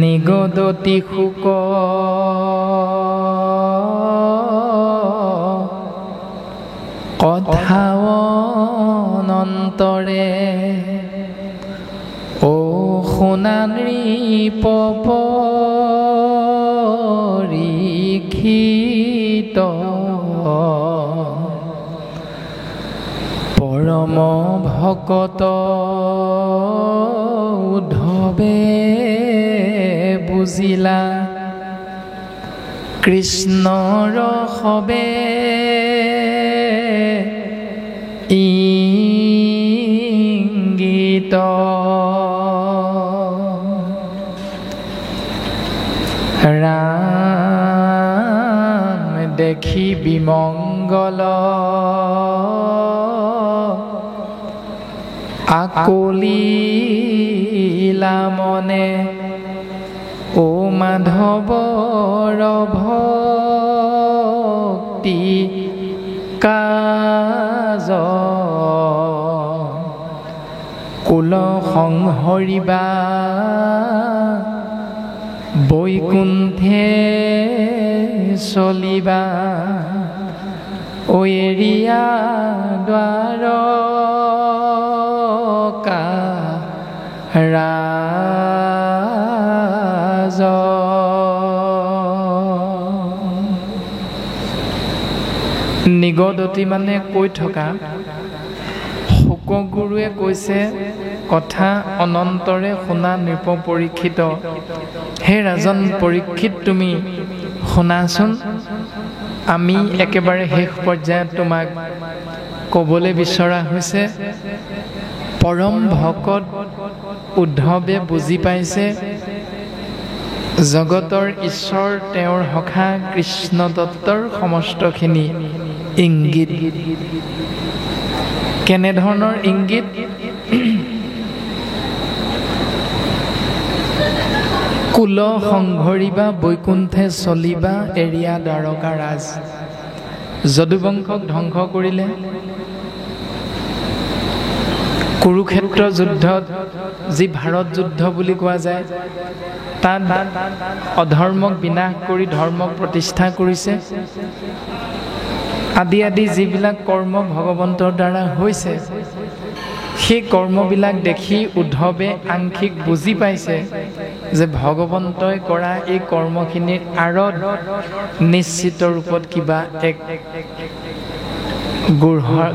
নিগদতি শুক কথাও অনন্তৰে ও সোণানৃপ পৰীক্ষিত পৰম ভকত উদ্ধৱে বুজিলা কৃষ্ণৰ সবে ইংগিত ৰাম দেখি বিমংগল আকুলিলা মনে ও মাধৱৰ ভক্তি কাজ কুল সংহৰিবা বৈকুণ্ঠে চলিবা ও এৰিয়া দ্বাৰকা ৰাজ। নিগদতি মানে কৈ থকা, শুকগুৰুৱে কৈছে কথা অনন্তৰে শুনা নৃপ পৰীক্ষিত। হে ৰাজন পৰীক্ষিত, তুমি শুনাচোন, আমি একেবাৰে শেষ পৰ্যায়ত তোমাক ক'বলৈ বিচৰা হৈছে পৰম ভকত উদ্ধৱে বুজি পাইছে জগতৰ ঈশ্বৰ তেওঁৰ সখা কৃষ্ণ দত্তৰ সমস্তখিনি ইংগিত। কেনেধৰণৰ ইংগিত? কুল সংঘৰিবা বৈকুণ্ঠে চলিবা এৰিয়া দ্বাৰকা ৰাজ। যদুবংশক ধ্বংস কৰিলে, কুৰুক্ষেত্ৰ যুদ্ধত যি ভাৰত যুদ্ধ বুলি কোৱা যায়, তাত অধৰ্মক বিনাশ কৰি ধৰ্মক প্ৰতিষ্ঠা কৰিছে। আদি আদি যিবিলাক কৰ্ম ভগৱন্তৰ দ্বাৰা হৈছে, সেই কৰ্মবিলাক দেখি উদ্ধৱে আংশিক বুজি পাইছে যে ভগৱন্তই কৰা এই কৰ্মখিনিৰ আঁৰত নিশ্চিত ৰূপত কিবা এক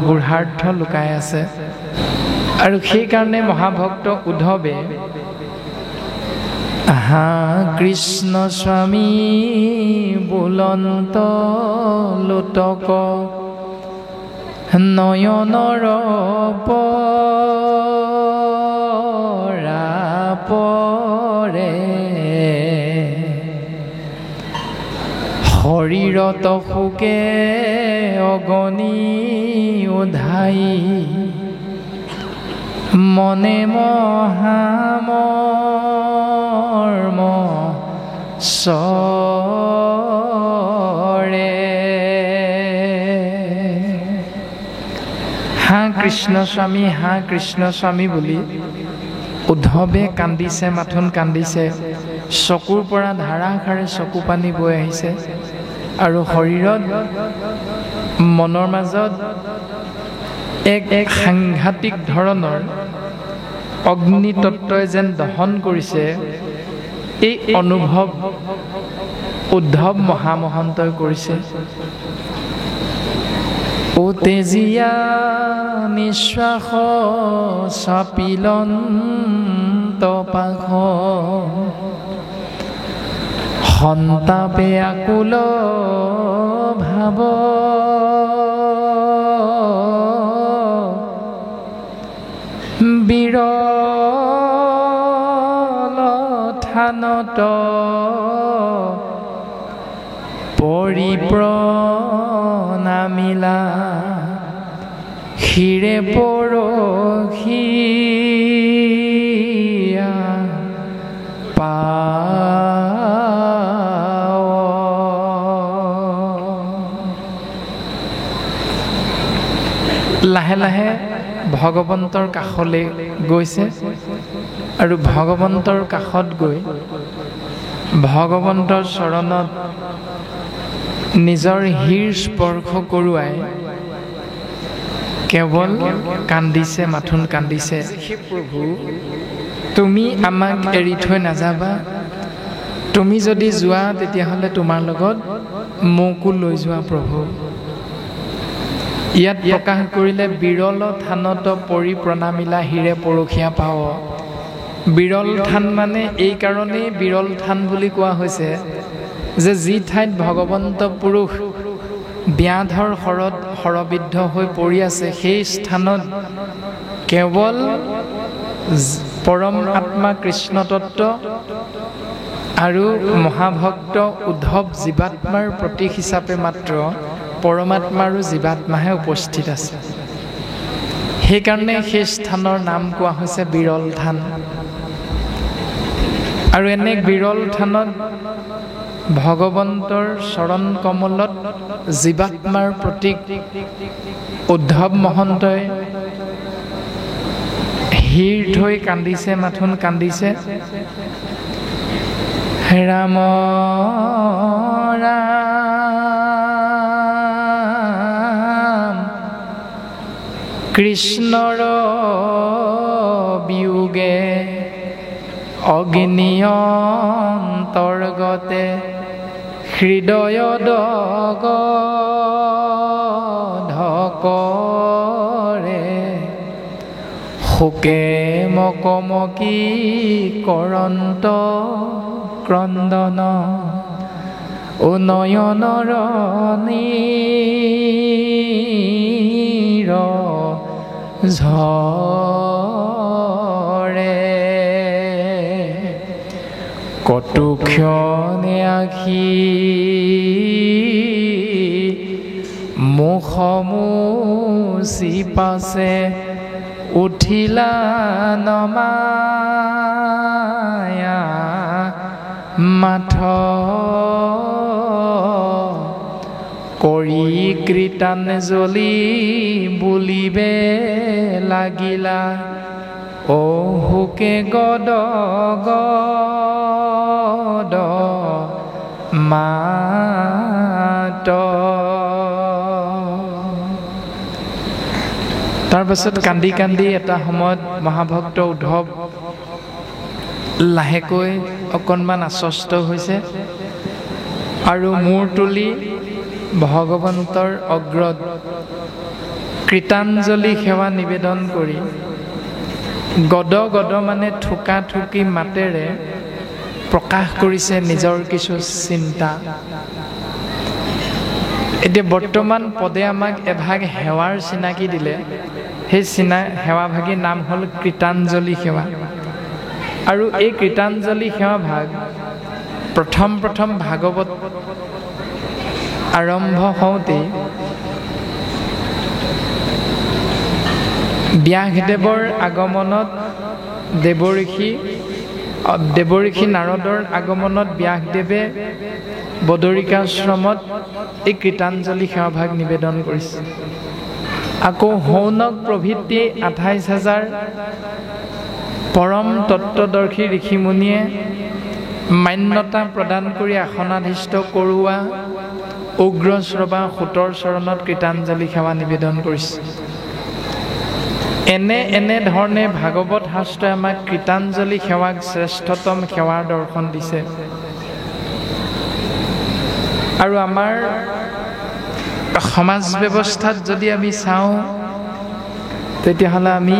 গূঢ়াৰ্থ লুকাই আছে। আৰু সেইকাৰণে মহাভক্ত উদ্ধৱে হা কৃষ্ণ স্বামী বুলন্ত লোটক নয়নৰ পৰে শৰীৰত শোকে অগণি উধাই মনে মহামৰ্ম চৰে। হা কৃষ্ণ স্বামী, হা কৃষ্ণ স্বামী বুলি উদ্ধৱে কান্দিছে, মাথোন কান্দিছে। চকুৰ পৰা ধাৰাসাৰে চকু পানী বৈ আহিছে আৰু শৰীৰত মনৰ মাজত এক সাংঘাতিক ধৰণৰ অগ্নি তত্ত্বই যেন দহন কৰিছে, এই অনুভৱ উদ্ধৱ মহামহন্তই কৰিছে। ও তেজীয়া নিশ্বাস চাপিলন্ত পাশ সন্তাপে আকুল ভাৱ বিৰল থানত পৰিপ্ৰণামিলা শিৰে পৰহিয়া লাহে লাহে ভগৱন্তৰ কাষলৈ গৈছে আৰু ভগৱন্তৰ কাষত গৈ ভগৱন্তৰ চৰণত নিজৰ শিৰ স্পৰ্শ কৰোৱাই কেৱল কান্দিছে, মাথোন কান্দিছে। হে প্ৰভু, তুমি আমাক এৰি থৈ নাযাবা। তুমি যদি যোৱা তেতিয়াহ'লে তোমাৰ লগত মোকো লৈ যোৱা প্ৰভু। ইয়াত প্ৰকাশ কৰিলে বিৰল থানত পৰি প্ৰণামিলা হিৰে পৰখীয়া পাৱ। বিৰল থান মানে এই কাৰণেই বিৰল থান বুলি কোৱা হৈছে যে যি ঠাইত ভগৱন্ত পুৰুষ ব্যাধৰ শৰত শৰবিদ্ধ হৈ পৰি আছে, সেই স্থানত কেৱল পৰম আত্মা কৃষ্ণ তত্ত্ব আৰু মহাভক্ত উদ্ধৱ জীৱাত্মাৰ প্ৰতীক হিচাপে মাত্ৰ পৰমাত্মা আৰু জীৱাত্মাহে উপস্থিত আছে। সেইকাৰণে সেই স্থানৰ নাম কোৱা হৈছে বিৰল থান। আৰু এনে বিৰল থানত ভগৱন্তৰ চৰণ কমলত জীৱাত্মাৰ প্ৰতীক উদ্ধৱ মহন্তই শিৰ থৈ কান্দিছে, মাথোন কান্দিছে। ৰাম ৰাম কৃষ্ণৰ বিয়োগে অগ্নি অন্তৰ্গতে হৃদয় দগধকৰে শোকে মকমকী কৰন্ত ক্ৰন্দন নয়নৰ নীৰ ঝৰে কটুক্ষণে আখি মুখমুচি পাছে উঠিলা নমায়া মাথ কৰি কীৰ্তনজলি বুলিবে লাগিলা অহুকে গদ গদ মাত। তাৰপাছত কান্দি কান্দি এটা সময়ত মহাভক্ত উদ্ধৱ লাহেকৈ অকণমান আশ্বস্ত হৈছে আৰু মূৰ তুলি ভগৱন্তৰ অগ্ৰত কীৰ্তনাঞ্জলি সেৱা নিবেদন কৰি গদ গদ মানে থোকা থুকি মাতেৰে প্ৰকাশ কৰিছে নিজৰ কিছু চিন্তা। এতিয়া বৰ্তমান পদে আমাক এভাগ সেৱাৰ চিনাকি দিলে। সেই সেৱাভাগীৰ নাম হ'ল কীৰ্তনাঞ্জলি সেৱা। আৰু এই কীৰ্তনাঞ্জলি সেৱা ভাগ প্ৰথম ভাগৱত আৰম্ভ হওঁতেই ব্যাসদেৱৰ আগমনত দেৱঋষি নাৰদৰ আগমনত ব্যাসদেৱে বদৰিকাশ্ৰমত এই কীৰ্তনাঞ্জলি সেৱাভাগ নিবেদন কৰিছে। আকৌ সৌনক প্ৰভৃতি 28,000 পৰম তত্ত্বদৰ্শী ঋষিমুনিয়ে মান্যতা প্ৰদান কৰি আসনাধিষ্ঠ কৰোৱা উগ্ৰশ্ৰৱা সূতৰ চৰণত কীৰ্তনাঞ্জলি সেৱা নিবেদন কৰিছে। এনে ধৰণে ভাগৱত শাস্ত্ৰই আমাক কীৰ্তনাঞ্জলি সেৱাক শ্ৰেষ্ঠতম সেৱাৰ দৰ্শন দিছে। আৰু আমাৰ সমাজ ব্যৱস্থাত যদি আমি চাওঁ তেতিয়াহ'লে আমি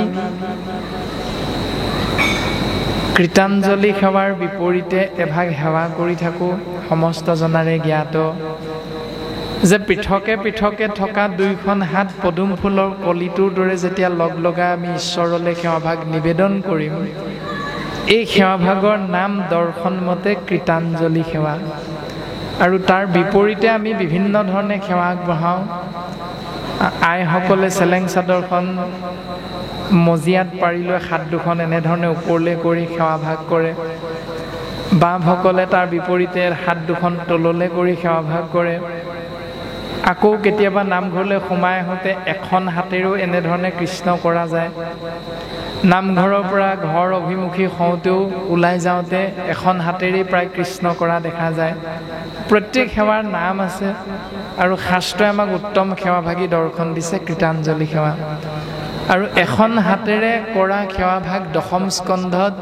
কীৰ্তনাঞ্জলি সেৱাৰ বিপৰীতে এভাগ সেৱা কৰি থাকোঁ। সমস্ত জনাৰে জ্ঞাত যে পৃথকে পৃথকে থকা দুইখন হাত পদুম ফুলৰ কলিটোৰ দৰে যেতিয়া লগ লগাই আমি ঈশ্বৰলৈ সেৱাভাগ নিবেদন কৰিম, এই সেৱাভাগৰ নাম দৰ্শন মতে কীৰ্তনাঞ্জলি সেৱা। আৰু তাৰ বিপৰীতে আমি বিভিন্ন ধৰণে সেৱা আগবঢ়াওঁ। আইসকলে চেলেং চাদৰখন মজিয়াত পাৰি লৈ হাত দুখন এনেধৰণে ওপৰলৈ কৰি সেৱাভাগ কৰে। বাপসকলে তাৰ বিপৰীতে হাত দুখন তললৈ কৰি সেৱাভাগ কৰে। আকৌ কেতিয়াবা নামঘৰলৈ সোমাই আহোঁতে এখন হাতেৰেও এনেধৰণে কৃষ্ণ কৰা যায়। নামঘৰৰ পৰা ঘৰ অভিমুখী হওঁতেও ওলাই যাওঁতে এখন হাতেৰেই প্ৰায় কৃষ্ণ কৰা দেখা যায়। প্ৰত্যেক সেৱাৰ নাম আছে আৰু শাস্ত্ৰই আমাক উত্তম সেৱাভাগী দৰ্শন দিছে, কৃতাঞ্জলি সেৱা। আৰু এখন হাতেৰে কৰা সেৱাভাগ দশম স্কন্ধত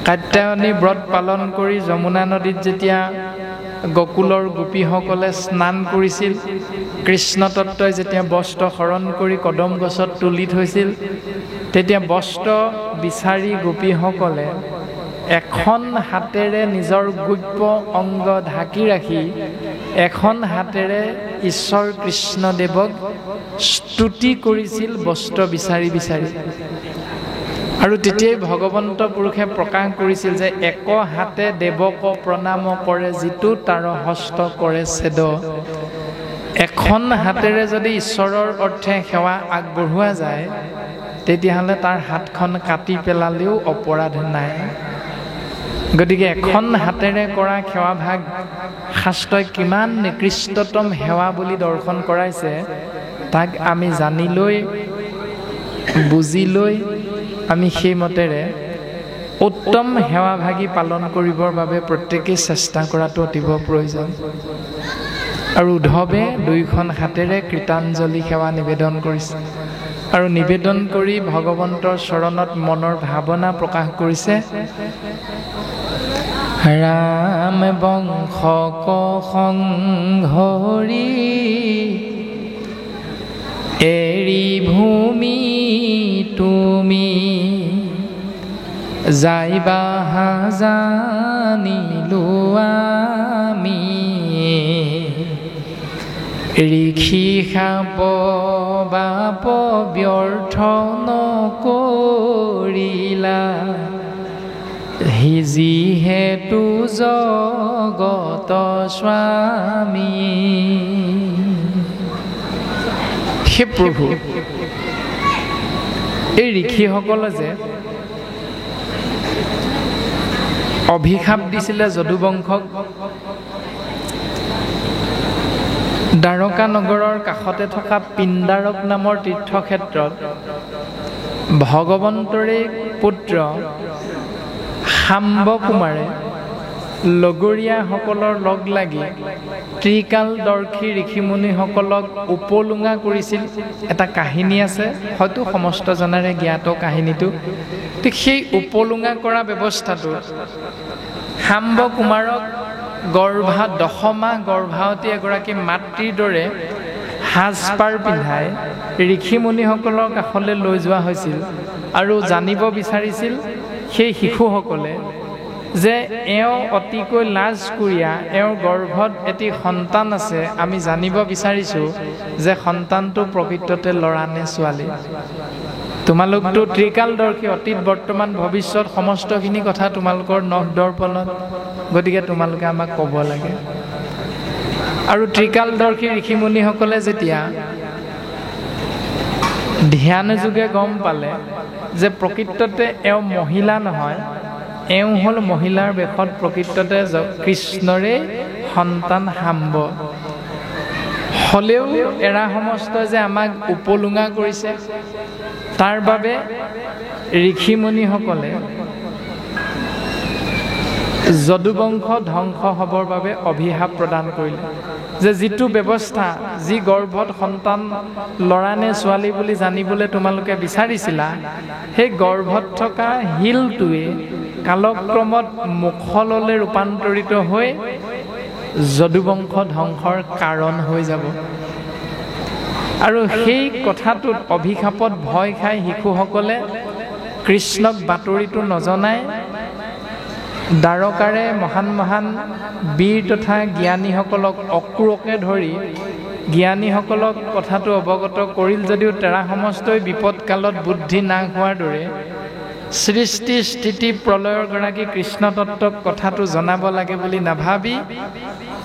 কাত্যায়নী ব্ৰত পালন কৰি যমুনা নদীত যেতিয়া গকুলৰ গোপীসকলে স্নান কৰিছিল, কৃষ্ণ তত্ত্বই যেতিয়া বস্ত্ৰ হৰণ কৰি কদম গছত তুলি থৈছিল, তেতিয়া বস্ত্ৰ বিচাৰি গোপীসকলে এখন হাতেৰে নিজৰ গুপ্য অংগ ঢাকি ৰাখি এখন হাতেৰে ঈশ্বৰ কৃষ্ণদেৱক স্তুতি কৰিছিল বস্ত্ৰ বিচাৰি বিচাৰি। আৰু তেতিয়াই ভগৱন্ত পুৰুষে প্ৰকাশ কৰিছিল যে এক হাতে দেৱক প্ৰণাম কৰে যিটো তাৰ হস্ত কৰে ছেদ। এখন হাতেৰে যদি ঈশ্বৰৰ অৰ্থে সেৱা আগবঢ়োৱা যায় তেতিয়াহ'লে তাৰ হাতখন কাটি পেলালেও অপৰাধ নাই। গতিকে এখন হাতেৰে কৰা সেৱাভাগ শাস্ত্ৰই কিমান নিকৃষ্টতম সেৱা বুলি দৰ্শন কৰাইছে তাক আমি জানি লৈ বুজি লৈ আমি সেইমতেৰে উত্তম সেৱাভাগী পালন কৰিবৰ বাবে প্ৰত্যেকেই চেষ্টা কৰাটো অতীৱ প্ৰয়োজন। আৰু উদ্ধৱে দুইখন হাতেৰে কৃতাঞ্জলি সেৱা নিবেদন কৰিছে আৰু নিবেদন কৰি ভগৱন্তৰ চৰণত মনৰ ভাৱনা প্ৰকাশ কৰিছে। ৰাম বংশক সংহৰি এৰি ভূমি তুমি যাইবা জানিলো আমি ঋষি শাপ বাপ ব্যৰ্থ নকৰিলা যিহেতু জগত স্বামী। হে প্ৰভু, এই ঋষিসকলে যে অভিশাপ দিছিলে যদুবংশক, দ্বাৰকা নগৰৰ কাষতে থকা পিণ্ডাৰক নামৰ তীৰ্থক্ষেত্ৰত ভগৱন্তৰে পুত্ৰ শাম্ব কুমাৰে লগৰীয়াসকলৰ লগ লাগি ত্ৰিকালদৰ্শী ঋষিমুনিসকলক উপলুঙা কৰিছিল। এটা কাহিনী আছে, হয়তো সমস্ত জনাৰে জ্ঞাত কাহিনীটো। ঠিক সেই উপলুঙা কৰা ব্যৱস্থাটো শাম্ব কুমাৰক দশমাহ গৰ্ভাৱতী এগৰাকী মাতৃৰ দৰে সাজপাৰ পিন্ধাই ঋষিমুনিসকলৰ কাষলৈ লৈ যোৱা হৈছিল আৰু জানিব বিচাৰিছিল সেই শিশুসকলে যে এওঁ অতিকৈ লাজকুৰীয়া, এওঁৰ গৰ্ভত এটি সন্তান আছে, আমি জানিব বিচাৰিছোঁ যে সন্তানটো প্ৰকৃততে ল'ৰা নে ছোৱালী। তোমালোকতো ত্ৰিকালদৰ্শী, অতীত বৰ্তমান ভৱিষ্যত সমস্তখিনি কথা তোমালোকৰ নখ দৰ্পণত, গতিকে তোমালোকে আমাক ক'ব লাগে। আৰু ত্ৰিকালদৰ্শী ঋষিমুনিসকলে যেতিয়া ধ্যান যোগে গম পালে যে প্ৰকৃততে এওঁ মহিলা নহয়, এওঁ হ'ল মহিলাৰ বেশত প্ৰকৃততে কৃষ্ণৰে সন্তান শাম্ব, হ'লেও এৰা সমস্ত যে আমাক উপলুঙা কৰিছে, তাৰ বাবে ঋষিমুনিসকলে যদুবংশ ধ্বংস হ'বৰ বাবে অভিশাপ প্ৰদান কৰিলে যে যিটো ব্যৱস্থা, যি গৰ্ভত সন্তান ল'ৰা নে ছোৱালী বুলি জানিবলৈ তোমালোকে বিচাৰিছিলা, সেই গৰ্ভত থকা শিলটোৱে কালক্ৰমত মুখললৈ ৰূপান্তৰিত হৈ যদুবংশ ধ্বংসৰ কাৰণ হৈ যাব। আৰু সেই কথাটোত অভিশাপত ভয় খাই শিশুসকলে কৃষ্ণক বাতৰিটো নজনাই দ্বাৰকাৰে মহান মহান বীৰ তথা জ্ঞানীসকলক অক্ৰূৰকে ধৰি জ্ঞানীসকলক কথাটো অৱগত কৰিল যদিও তেৰা সমস্তই বিপদকালত বুদ্ধি নাশ হোৱাৰ দৰে সৃষ্টি স্থিতি প্ৰলয়ৰ গৰাকী কৃষ্ণ তত্ত্বক কথাটো জনাব লাগে বুলি নাভাবি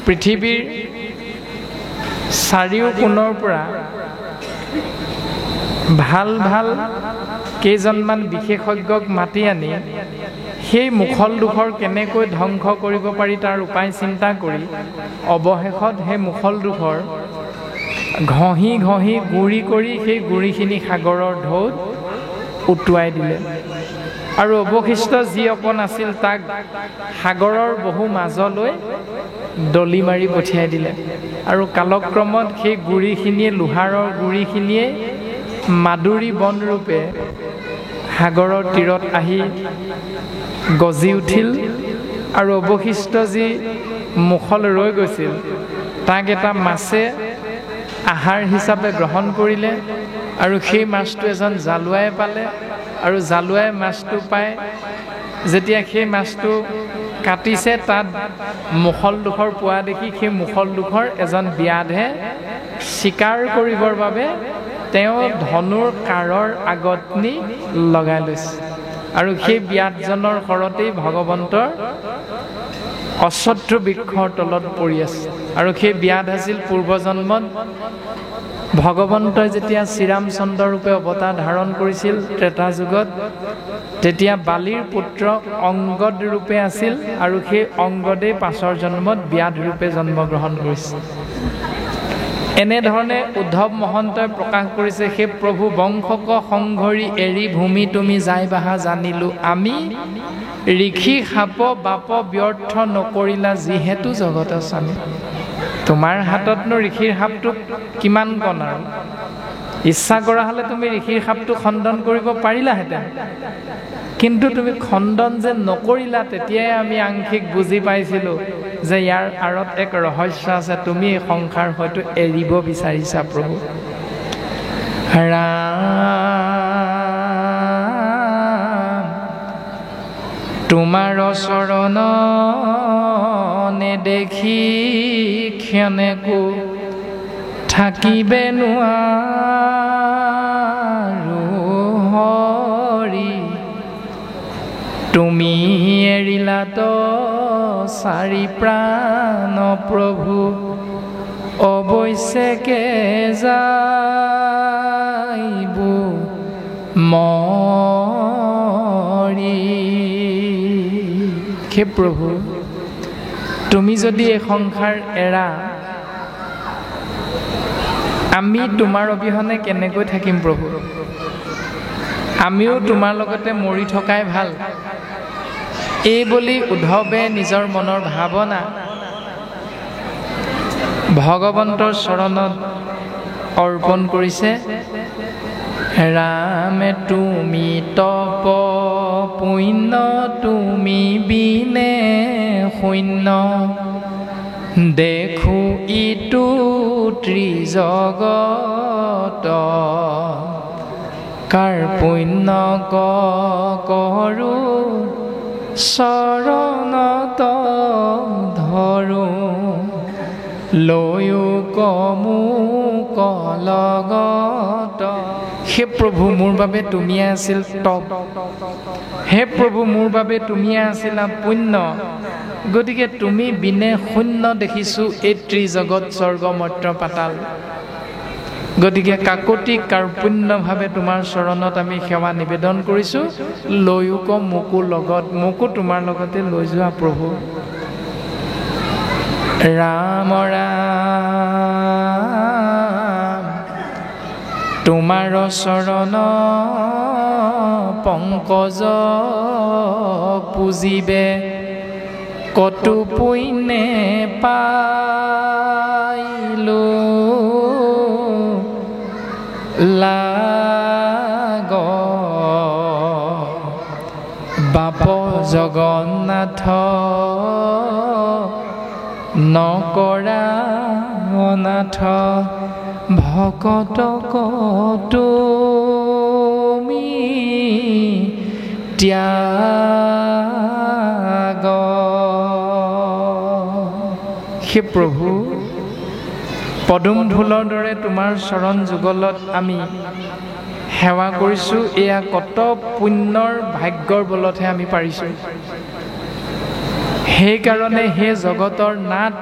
পৃথিৱীৰ চাৰিও কোণৰ পৰা ভাল ভাল কেইজনমান বিশেষজ্ঞক মাতি আনি সেই মুখল দুখৰ কেনেকৈ ধ্বংস কৰিব পাৰি তাৰ উপায় চিন্তা কৰি অৱশেষত সেই মুখল দুখৰ ঘঁহি ঘঁহি গুৰি কৰি সেই গুৰিখিনি সাগৰৰ ঢৌত উটুৱাই দিলে আৰু অৱশিষ্ট যি অকণ আছিল তাক সাগৰৰ বহু মাজলৈ দলি মাৰি পঠিয়াই দিলে আৰু কালক্ৰমত সেই গুৰিখিনিয়ে লোহাৰৰ গুৰিখিনিয়ে মাদুৰী বনৰূপে সাগৰৰ তীৰত আহি গজি উঠিল আৰু অৱশিষ্ট যি মুখল ৰৈ গৈছিল তাক এটা মাছে আহাৰ হিচাপে গ্ৰহণ কৰিলে আৰু সেই মাছটো এজন জালুৱাই পালে আৰু জালুৱাই মাছটো পাই যেতিয়া সেই মাছটো কাটিছে তাত মুখল দুখৰ পোৱা দেখি সেই মুখল দুখৰ এজন ব্যাধে চিকাৰ কৰিবৰ বাবে তেওঁ ধনুৰ কাঁড়ৰ আগত নি লগাই লৈছে আৰু সেই ব্যাধজনৰ ঘৰতেই ভগৱন্তৰ অশ্বত্থ বৃক্ষৰ তলত পৰি আছে আৰু সেই ব্যাধ আছিল পূৰ্বজন্মত ভগৱন্তই যেতিয়া শ্ৰীৰামচন্দ্ৰ ৰূপে অৱতাৰ ধাৰণ কৰিছিল ত্ৰেতা যুগত তেতিয়া বালিৰ পুত্ৰ অংগদ ৰূপে আছিল আৰু সেই অংগদেই পাছৰ জন্মত ব্যাধ ৰূপে জন্মগ্ৰহণ কৰিছিল। এনেধৰণে উদ্ধৱ মহন্তই প্ৰকাশ কৰিছে, সেই প্ৰভু বংশক সংঘৰি এৰি ভূমি তুমি যাই বাহা জানিলো আমি ঋষি সাপ বাপ ব্যৰ্থ নকৰিলা যিহেতু জগত স্বামী। তোমাৰ হাততনো ঋষিৰ সাপটো কিমান কণ আৰু ইচ্ছা কৰা হ'লে তুমি ঋষিৰ সাপটো খণ্ডন কৰিব পাৰিলাহেঁতেন, কিন্তু তুমি খণ্ডন যে নকৰিলা তেতিয়াই আমি আংশিক বুজি পাইছিলোঁ যে ইয়াৰ আঁৰত এক ৰহস্য আছে, তুমি এই সংসাৰ হয়তো এৰিব বিচাৰিছা প্ৰভু। ৰাম তোমাৰ চৰণ নেদেখি ক্ষণেকো থাকিবে নোৱাৰো হৰি, তুমি এৰিলাত চাৰি প্ৰাণ প্ৰভু অৱশ্যেকে যাইব মৰি। হে প্ৰভু, তুমি যদি এই সংসাৰ এৰা আমি তোমাৰ অবিহনে কেনেকৈ থাকিম প্ৰভু? আমিও তোমাৰ লগতে মৰি থকাই ভাল, এই বুলি উদ্ধৱে নিজৰ মনৰ ভাৱনা ভগৱন্তৰ চৰণত অৰ্পণ কৰিছে। ৰামে তুমি তপ পুণ্য তুমি বিনে শূন্য, দেখো ইটো ত্ৰিজগত কাৰ পুণ্য কৰো চৰণত ধৰো, লৈও কমো কলগত। হে প্ৰভু, মোৰ বাবে তুমিয়ে আছিল তপ, হে প্ৰভু মোৰ বাবে তুমিয়ে আছিলা পুণ্য, গতিকে তুমি বিনে শূন্য দেখিছোঁ এই ত্ৰিজগত স্বৰ্গ মৰ্ত্য পাতাল। গতিকে কাকতি কাৰ্পুণ্যভাৱে তোমাৰ চৰণত আমি সেৱা নিবেদন কৰিছোঁ, লৈও ক মোকো লগত, মোকো তোমাৰ লগতে লৈ যোৱা প্ৰভু। ৰাম ৰাম তোমাৰ চৰণ পংকজ পুজিবে, কতো পুণ্যে পাইলো লাগ বাপ জগন্নাথ নকৰা অনাথ, ভকত তুমি ত্যাগ। হে প্ৰভু, পদুম ঢোলৰ দৰে তোমাৰ চৰণ যুগলত আমি সেৱা কৰিছোঁ, এয়া কত পুণ্যৰ ভাগ্যৰ বলতহে আমি পাৰিছোঁ। সেইকাৰণে হে জগতৰ নাথ,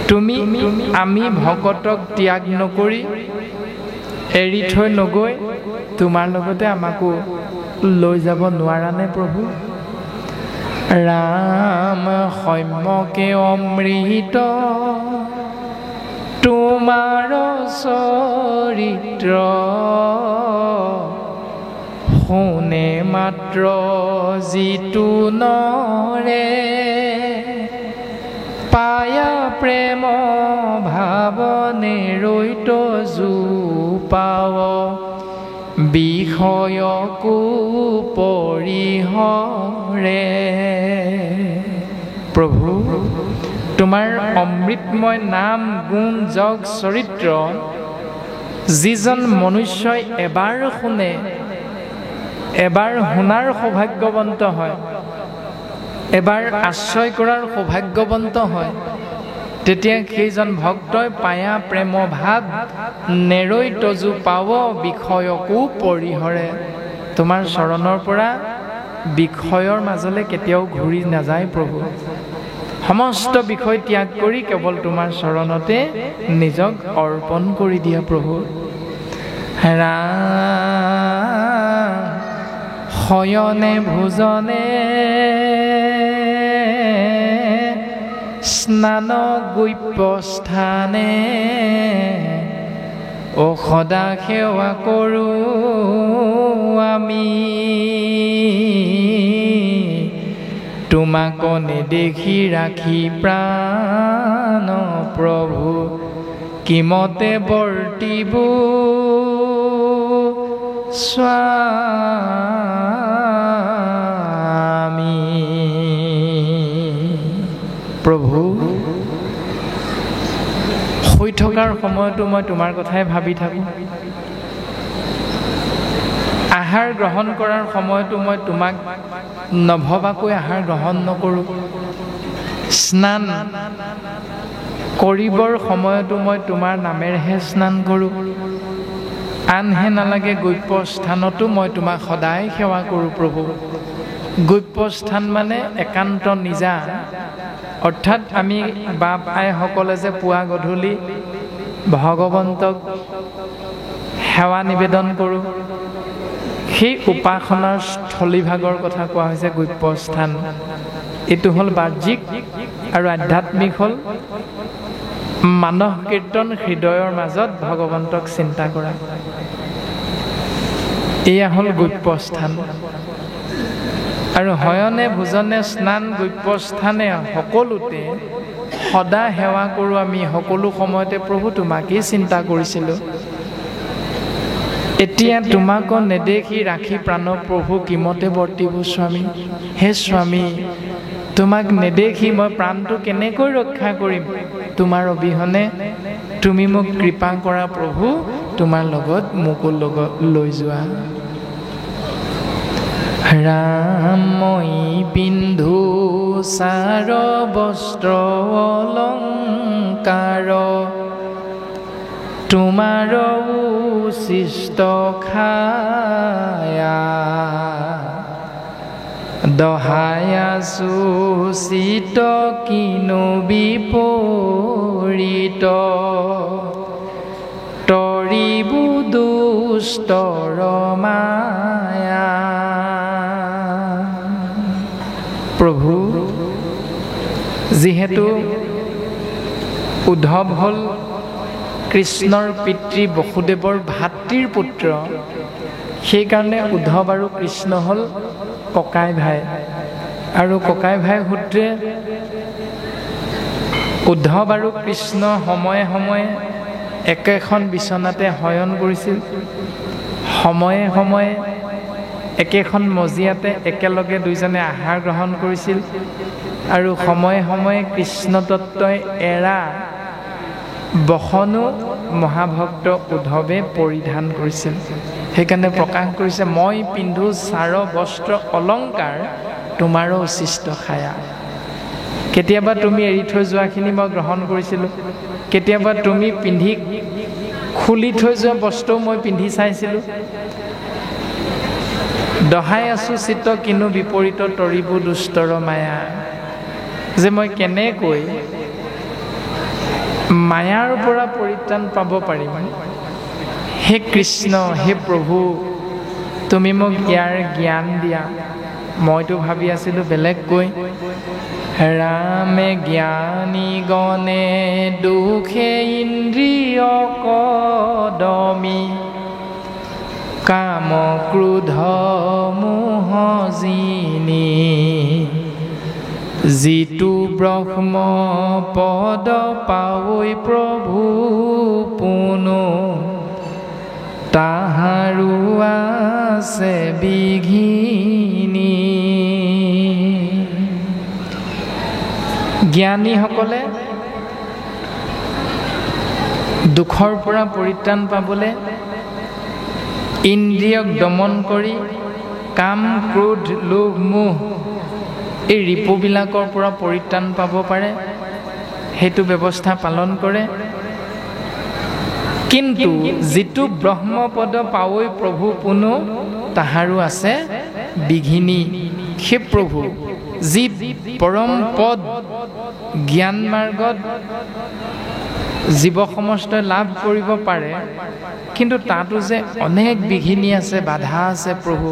তুমি আমি ভকতক ত্যাগ নকৰি এৰি থৈ নগৈ তোমাৰ লগতে আমাকো লৈ যাব নোৱাৰানে প্ৰভু? ৰাম সৌম্যকে অমৃত তোমাৰ চৰিত্ৰ, শুনে মাত্ৰ যিটো নৰে, পায়া প্ৰেম ভাৱনে ৰৈত জোপাৱ, বিষয়কো পৰিহৰে। প্ৰভু, তোমাৰ অমৃতময় নাম, গুণ, যশ, চৰিত্ৰ যিজন মনুষ্যই এবাৰ শুনে, এবাৰ শুনাৰ সৌভাগ্যৱন্ত হয়, এবাৰ আশ্ৰয় কৰাৰ সৌভাগ্যৱন্ত হয়, তেতিয়া সেইজন ভক্তই পায়া প্ৰেম ভাৱ নেৰৈ তজু পাৱ, বিষয়কো পৰিহৰে। তোমাৰ চৰণৰ পৰা বিষয়ৰ মাজলৈ কেতিয়াও ঘূৰি নাযায় প্ৰভু। সমস্ত বিষয় ত্যাগ কৰি কেৱল তোমাৰ চৰণতে নিজক অৰ্পণ কৰি দিয়া প্ৰভু। ৰাম শয়নে ভোজনে স্নান গৈপ্যস্থানে, ও সদা সেৱা কৰোঁ আমি, তোমাক নেদেখি ৰাখি প্ৰাণ প্ৰভু, কিমতে বৰ্তিব স্বামী। প্ৰভু, শুই থকাৰ সময়তো মই তোমাৰ কথাই ভাবি থাকোঁ, আহাৰ গ্ৰহণ কৰাৰ সময়তো মই তোমাক নভবাকৈ আহাৰ গ্ৰহণ নকৰোঁ, স্নান কৰিবৰ সময়তো মই তোমাৰ নামেৰেহে স্নান কৰোঁ, আনহে নালাগে গৈপ্য স্থানতো মই তোমাক সদায় সেৱা কৰোঁ প্ৰভু। গৈপ্য স্থান মানে একান্ত নিজা, অৰ্থাৎ আমি বাপ আইসকলে যে পুৱা গধূলি ভগৱন্তক সেৱা নিবেদন কৰোঁ, সেই উপাসনাৰ স্থলীভাগৰ কথা কোৱা হৈছে গৈপ্য স্থান। এইটো হ'ল বাহ্যিক আৰু আধ্যাত্মিক হ'ল মানস কীৰ্তন, হৃদয়ৰ মাজত ভগৱন্তক চিন্তা কৰা। এয়া হ'ল গৈপ্য স্থান। আৰু শয়নে ভোজনে স্নান গৈপ্য স্থানে সকলোতে সদা সেৱা কৰোঁ আমি, সকলো সময়তে প্ৰভু তোমাকেই চিন্তা কৰিছিলোঁ। এতিয়া তোমাক নেদেখি ৰাখি প্ৰাণ প্ৰভু, কিমতে বৰ্তিব স্বামী। হে স্বামী, তোমাক নেদেখি মই প্ৰাণটো কেনেকৈ ৰক্ষা কৰিম? তোমাৰ অবিহনে তুমি মোক কৃপা কৰা প্ৰভু, তোমাৰ লগত মোকো লগত লৈ যোৱা। ৰাম মই পিন্ধো চাৰ বস্ত্ৰ অলংকাৰ, তোমাৰ উচিষ্ট খায়া, দহায়াছো চিত কিনো বিপৰীত, তৰিবু দুষ্টৰ মায়া। প্ৰভু, যিহেতু উদ্ধৱ হ'ল কৃষ্ণৰ পিতৃ বসুদেৱৰ ভাতৃৰ পুত্ৰ, সেইকাৰণে উদ্ধৱ আৰু কৃষ্ণ হ'ল ককাই ভাই। আৰু ককাই ভাই সূত্ৰে উদ্ধৱ আৰু কৃষ্ণ সময়ে সময়ে একেখন বিচনাতে শয়ন কৰিছিল, সময়ে সময়ে একেখন মজিয়াতে একেলগে দুইজনে আহাৰ গ্ৰহণ কৰিছিল, আৰু সময়ে সময়ে কৃষ্ণ তত্ত্বই এৰা বসনো মহাভক্ত উদ্ধৱে পৰিধান কৰিছিল। সেইকাৰণে প্ৰকাশ কৰিছে, মই পিন্ধো চাৰ বস্ত্ৰ অলংকাৰ, তোমাৰো উচিষ্ট খায়া। কেতিয়াবা তুমি এৰি থৈ যোৱাখিনি মই গ্ৰহণ কৰিছিলোঁ, কেতিয়াবা তুমি পিন্ধি খুলি থৈ যোৱা বস্তুও মই পিন্ধি চাইছিলোঁ। দহাই আছোঁ চিত কিনো বিপৰীত, তৰিবু দুষ্টৰ মায়া। যে মই কেনেকৈ মায়াৰ পৰা পৰিত্ৰাণ পাব পাৰিম। হে কৃষ্ণ, হে প্ৰভু, তুমি মোক ইয়াৰ জ্ঞান দিয়া। মইতো ভাবি আছিলোঁ বেলেগকৈ। ৰামে জ্ঞানী গণে দুখে ইন্দ্ৰিয় কদমি, কাম ক্ৰোধ মোহ জিনি, যিটো ব্ৰহ্ম পদ পাৱৈ প্ৰভু পুনো, তাহাৰো আছে বিঘিনি। জ্ঞানীসকলে দুখৰ পৰা পৰিত্ৰাণ পাবলৈ ইন্দ্ৰিয়ক দমন কৰি কাম ক্ৰোধ লোভ মোহ এই ৰিপুবিলাকৰ পৰা পৰিত্ৰাণ পাব পাৰে, সেইটো ব্যৱস্থা পালন কৰে। কিন্তু যিটো ব্ৰহ্মপদ পাৱৈ প্ৰভু পুনো, তাহাৰো আছে বিঘিনি। সেই প্ৰভু যি পৰম পদ জ্ঞান মাৰ্গত জীৱ সমষ্টই লাভ কৰিব পাৰে, কিন্তু তাতো যে অনেক বিঘিনি আছে, বাধা আছে প্ৰভু।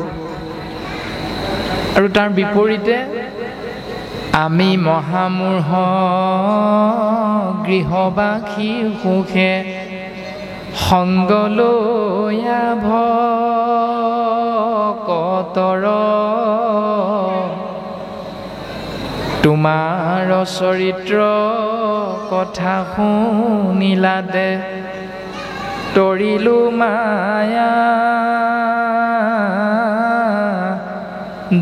আৰু তাৰ বিপৰীতে আমি মহামূঢ় গৃহবাসী সুখে সংগ লৈয়া ভকতৰ, তোমাৰ চৰিত্ৰ কথা শুনিলাদে তৰিলো মায়া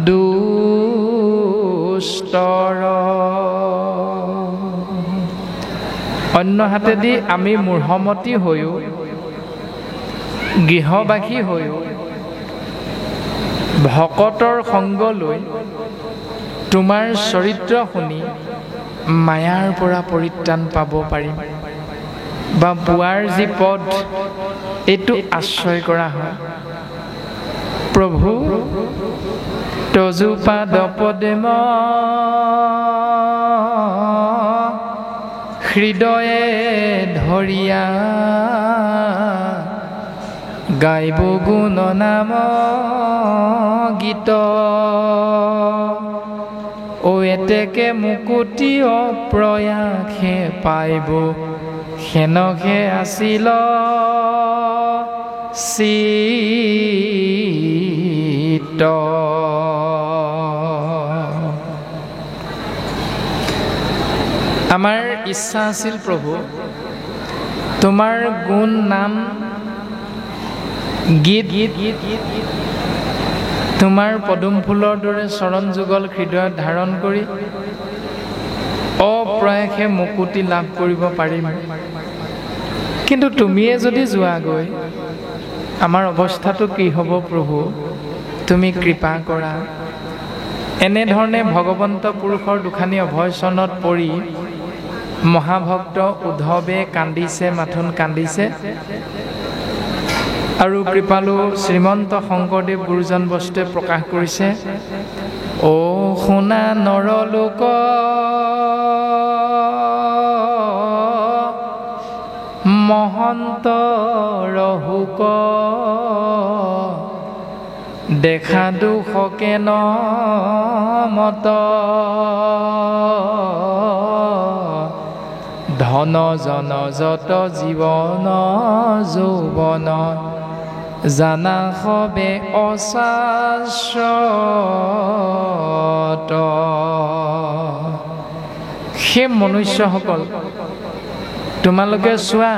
দুষ্টৰ। অন্য হাতেদি আমি মূঢ়মতী হৈও গৃহবাসী হৈও ভকতৰ সংগ লৈ তোমাৰ চৰিত্ৰ শুনি মায়াৰ পৰা পৰিত্ৰাণ পাব পাৰিম, বা পোৱাৰ যি পথ এইটো আশ্ৰয় কৰা হয়। প্ৰভু তজুপাদ পদেম হৃদয়ে ধৰিয়া, গাইব গুণ নাম গীত, ও এতেকে মুকুতি অপ্ৰয়াসে পাইব, সেনকে আছিল চিত। আমাৰ ইচ্ছা আছিল প্ৰভু তোমাৰ গুণ নাম গীত তোমাৰ পদুম ফুলৰ দৰে চৰণ যুগল হৃদয়ত ধাৰণ কৰি অপ্ৰয়াসে মুকুতি লাভ কৰিব পাৰিম। কিন্তু তুমিয়ে যদি যোৱাগৈ আমাৰ অৱস্থাটো কি হ'ব প্ৰভু? তুমি কৃপা কৰা। এনেধৰণে ভগৱন্ত পুৰুষৰ দুখানি অভয়চৰণত পৰি মহাভক্ত উদ্ধৱে কান্দিছে, মাথোন কান্দিছে। আৰু কৃপালু শ্ৰীমন্ত শংকৰদেৱ গুৰুজন বস্তুৱে প্ৰকাশ কৰিছে, অ শুনা নৰলোক মহন্ত ৰহুক, দেখা দুখকে ন মত, ধন জন যত জীৱন যৌৱন, জানা সবে অশাশ্বত। সেই মনুষ্যসকল তোমালোকে চোৱা,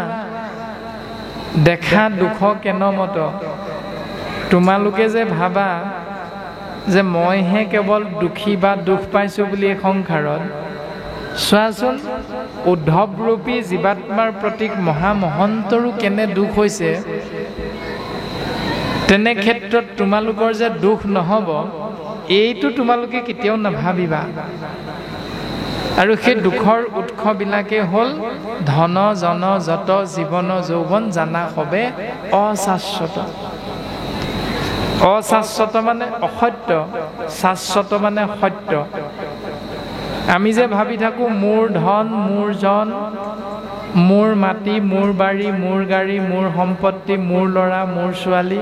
দেখা দুখ কেনমত। তোমালোকে যে ভাবা যে মইহে কেৱল দুখী বা দুখ পাইছোঁ বুলি এই সংসাৰত, চোৱাচোন উদ্ধৱৰূপী জীৱাত্মাৰ প্ৰতীক মহামহন্তৰো কেনে দুখ হৈছে। তেনে ক্ষেত্ৰত তোমালোকৰ যে দুখ নহ'ব, এইটো তোমালোকে কেতিয়াও নাভাবিবা। আৰু সেই দুখৰ উৎসবিলাকে হ'ল ধন জন যত জীৱন যৌৱন, জানা সবে অশাশ্বত। অশাশ্বত মানে অসত্য, শাশ্বত মানে সত্য। আমি যে ভাবি থাকোঁ মোৰ ধন, মোৰ জন, মোৰ মাটি, মোৰ বাৰী, মোৰ গাড়ী, মোৰ সম্পত্তি, মোৰ ল'ৰা, মোৰ ছোৱালী,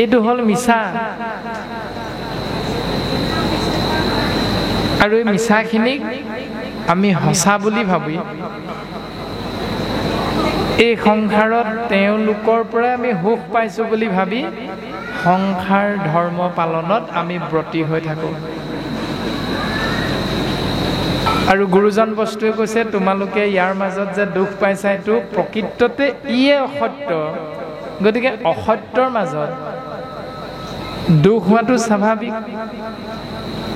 এইটো হ'ল মিছা। আৰু এই মিছাখিনিক আমি সঁচা বুলি ভাবি এই সংসাৰত তেওঁলোকৰ পৰা আমি সুখ পাইছোঁ বুলি ভাবি সংসাৰ ধৰ্ম পালনত আমি ব্ৰতী হৈ থাকোঁ। আৰু গুৰুজন বস্তুৱে কৈছে, তোমালোকে ইয়াৰ মাজত যে দুখ পাইছা, এইটো প্ৰকৃততে ইয়ে অসত্য। গতিকে অসত্যৰ মাজত দুখ হোৱাটো স্বাভাৱিক।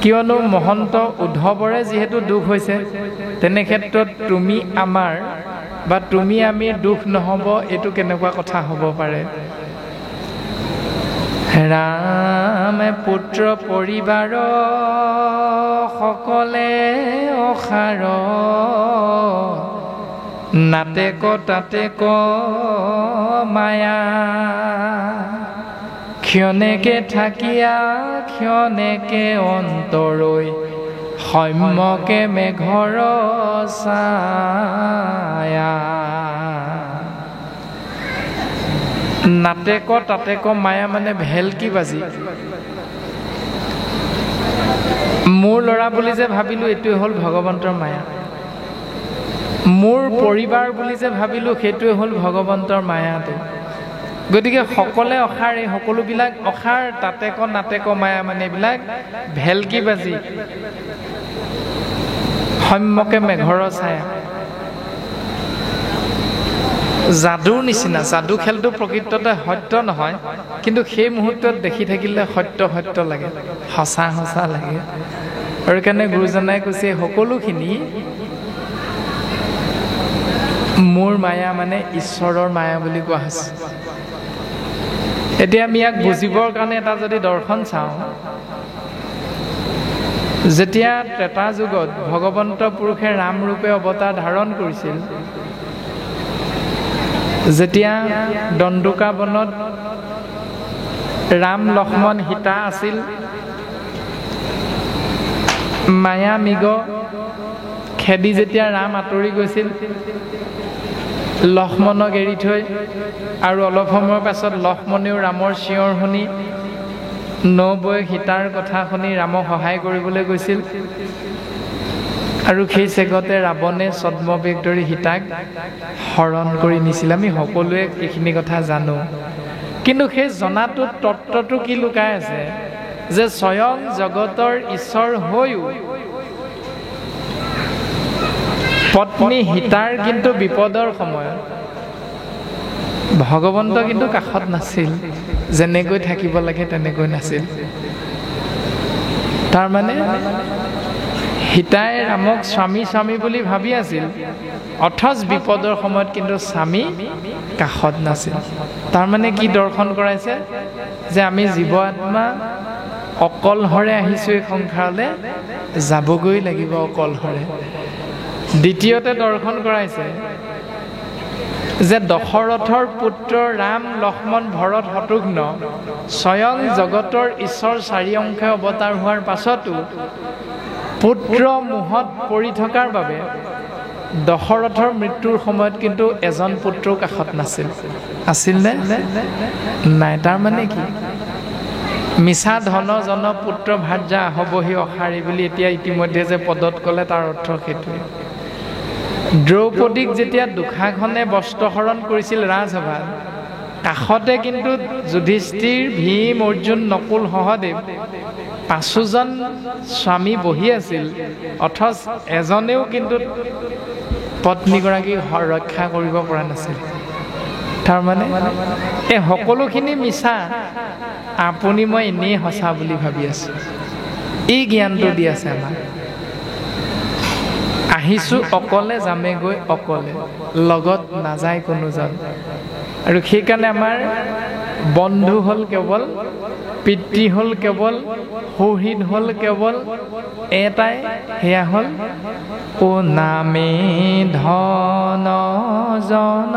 কিয়নো মহন্ত উদ্ধৱৰে যিহেতু দুখ হৈছে, তেনে ক্ষেত্ৰত তুমি আমাৰ বা তুমি আমি দুখ নহ'ব, এইটো কেনেকুৱা কথা হ'ব পাৰে? ৰামে পুত্ৰ পৰিবাৰ সকলে অসাৰ, নাটেক তাতেক মায়া, ক্ষণেকে থাকিয়া ক্ষণেকে অন্তৰৈ, সম্যকে মেঘৰ ছায়া। নাটেক তাতেক মায়া মানে ভেলকি বাজি। মোৰ ল'ৰা বুলি যে ভাবিলোঁ, এইটোৱে হ'ল ভগৱন্তৰ মায়া। মোৰ পৰিবাৰ বুলি যে ভাবিলোঁ, সেইটোৱে হ'ল ভগৱন্তৰ মায়াটো। গতিকে সকলে অসাৰ, এই সকলোবিলাক অসাৰ, তাতেক নাটেক মায়া মানে এইবিলাক ভেলকি বাজি, সম্যকে মেঘৰ ছায়া। যাদুৰ নিচিনা। যাদু খেলটো প্ৰকৃততে সত্য নহয়, কিন্তু সেই মুহূৰ্তত দেখি থাকিলে সত্য সত্য লাগে, সঁচা সঁচা লাগে। আৰু সেইকাৰণে গুৰুজনাই কৈছে, সকলোখিনি মোৰ মায়া মানে ঈশ্বৰৰ মায়া বুলি কোৱা হৈছে। এতিয়া আমি ইয়াক বুজিবৰ কাৰণে এটা যদি দৰ্শন চাওঁ, যেতিয়া ত্ৰেতা যুগত ভগৱন্ত পুৰুষে ৰাম ৰূপে অৱতাৰ ধাৰণ কৰিছিল, যেতিয়া দণ্ডুকা বনত ৰাম লক্ষ্মণ সীতা আছিল, মায়া মৃগ খেদি যেতিয়া ৰাম আঁতৰি গৈছিল লক্ষ্মণক এৰি থৈ, আৰু অলপ সময়ৰ পাছত লক্ষ্মণেও ৰামৰ চিঞৰ শুনি নবৈ সীতাৰ কথা শুনি ৰামক সহায় কৰিবলৈ গৈছিল। আৰু সেই চেগতে ৰাৱণে ছদ্মবেগ ধৰি সীতাক হৰণ কৰি নিছিল। আমি সকলোৱে এইখিনি কথা জানো, কিন্তু সেই জনাটোত তত্ত্বটো কি লুকাই আছে, যে স্বয়ং জগতৰ ঈশ্বৰ হৈও পত্নী সীতাৰ কিন্তু বিপদৰ সময়ত ভগৱন্ত কিন্তু কাষত নাছিল। যেনেকৈ থাকিব লাগে তেনেকৈ নাছিল। তাৰমানে সীতাই ৰামক স্বামী স্বামী বুলি ভাবি আছিল, অথচ বিপদৰ সময়ত কিন্তু স্বামী কাষত নাছিল। তাৰমানে কি দৰ্শন কৰাইছে, যে আমি জীৱ আত্মা অকলহৰে আহিছোঁ এই সংসাৰলৈ, যাবগৈ লাগিব অকলহৰে। দ্বিতীয়তে দৰ্শন কৰাইছে যে দশৰথৰ পুত্ৰ ৰাম লক্ষ্মণ ভৰত শত্ৰুঘ্ন স্বয়ং জগতৰ ঈশ্বৰ চাৰি অংশে অৱতাৰ হোৱাৰ পাছতো পুত্ৰ মোহত পৰি থকাৰ বাবে দশৰথৰ মৃত্যুৰ সময়ত কিন্তু এজন পুত্ৰও কাষত নাছিল। আছিল নে নাই? তাৰমানে কি? মিছা ধন জন পুত্ৰ ভাৰ্যা আহবহি অসাৰী বুলি এতিয়া ইতিমধ্যে যে পদত ক'লে, তাৰ অৰ্থ সেইটোৱে। দ্ৰৌপদীক যেতিয়া দুঃশাসনে বস্ত্ৰহৰণ কৰিছিল ৰাজসভাত, কাষতে কিন্তু যুধিষ্ঠিৰ, ভীম, অৰ্জুন, নকুল, সহদেৱ পাঁচোজন স্বামী বহি আছিল, অথচ এজনেও কিন্তু পত্নীগৰাকীক ৰক্ষা কৰিব পৰা নাছিল। তাৰমানে এই সকলোখিনি মিছা, আপুনি মই এনেই সঁচা বুলি ভাবি আছোঁ। এই জ্ঞানটো দি আছে আমাক। আহিছোঁ অকলে, যামেগৈ অকলে, লগত নাযায় কোনোজন। আৰু সেইকাৰণে আমাৰ বন্ধু হ'ল কেৱল, পিতৃ হ'ল কেৱল, সৌহৃদ হ'ল কেৱল এটাই, সেয়া হ'ল অ নামে ধন জন,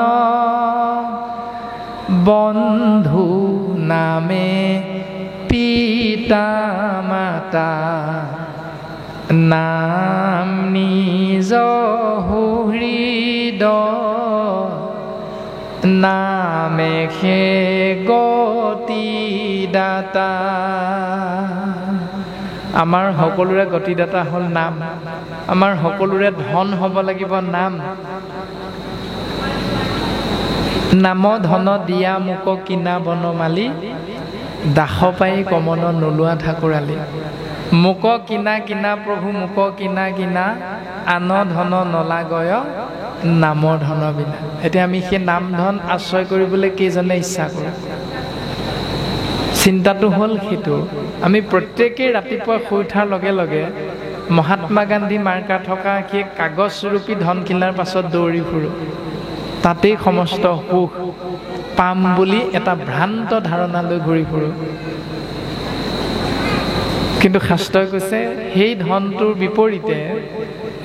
বন্ধু নামে পিতা মাতা, নাম নিজ সৌহৃদ নামে হে গতি দাতা। আমাৰ সকলোৰে গতিদাতা হ'ল নাম। আমাৰ সকলোৰে ধন হ'ব লাগিব নাম। নাম ধন দিয়া মোক কিনা বনমালী, দাস পাই কমন নোলোৱা ঠাকুৰালী। মোক কিনা কিনা প্ৰভু মোক কিনা কিনা, আন ধন নলাগয় নামৰ ধন বিনা। এতিয়া আমি সেই নাম ধন আশ্ৰয় কৰিবলৈ কেইজনে ইচ্ছা কৰোঁ? চিন্তাটো হ'ল সেইটো, আমি প্ৰত্যেকেই ৰাতিপুৱা শুই উঠাৰ লগে লগে মহাত্মা গান্ধী মাৰ্কা থকা সেই কাগজৰূপী ধনখিলাৰ পাছত দৌৰি ফুৰোঁ। তাতেই সমস্ত সুখ পাম বুলি এটা ভ্ৰান্ত ধাৰণা লৈ ঘূৰি ফুৰোঁ। কিন্তু শাস্ত্ৰই কৈছে সেই ধনটোৰ বিপৰীতে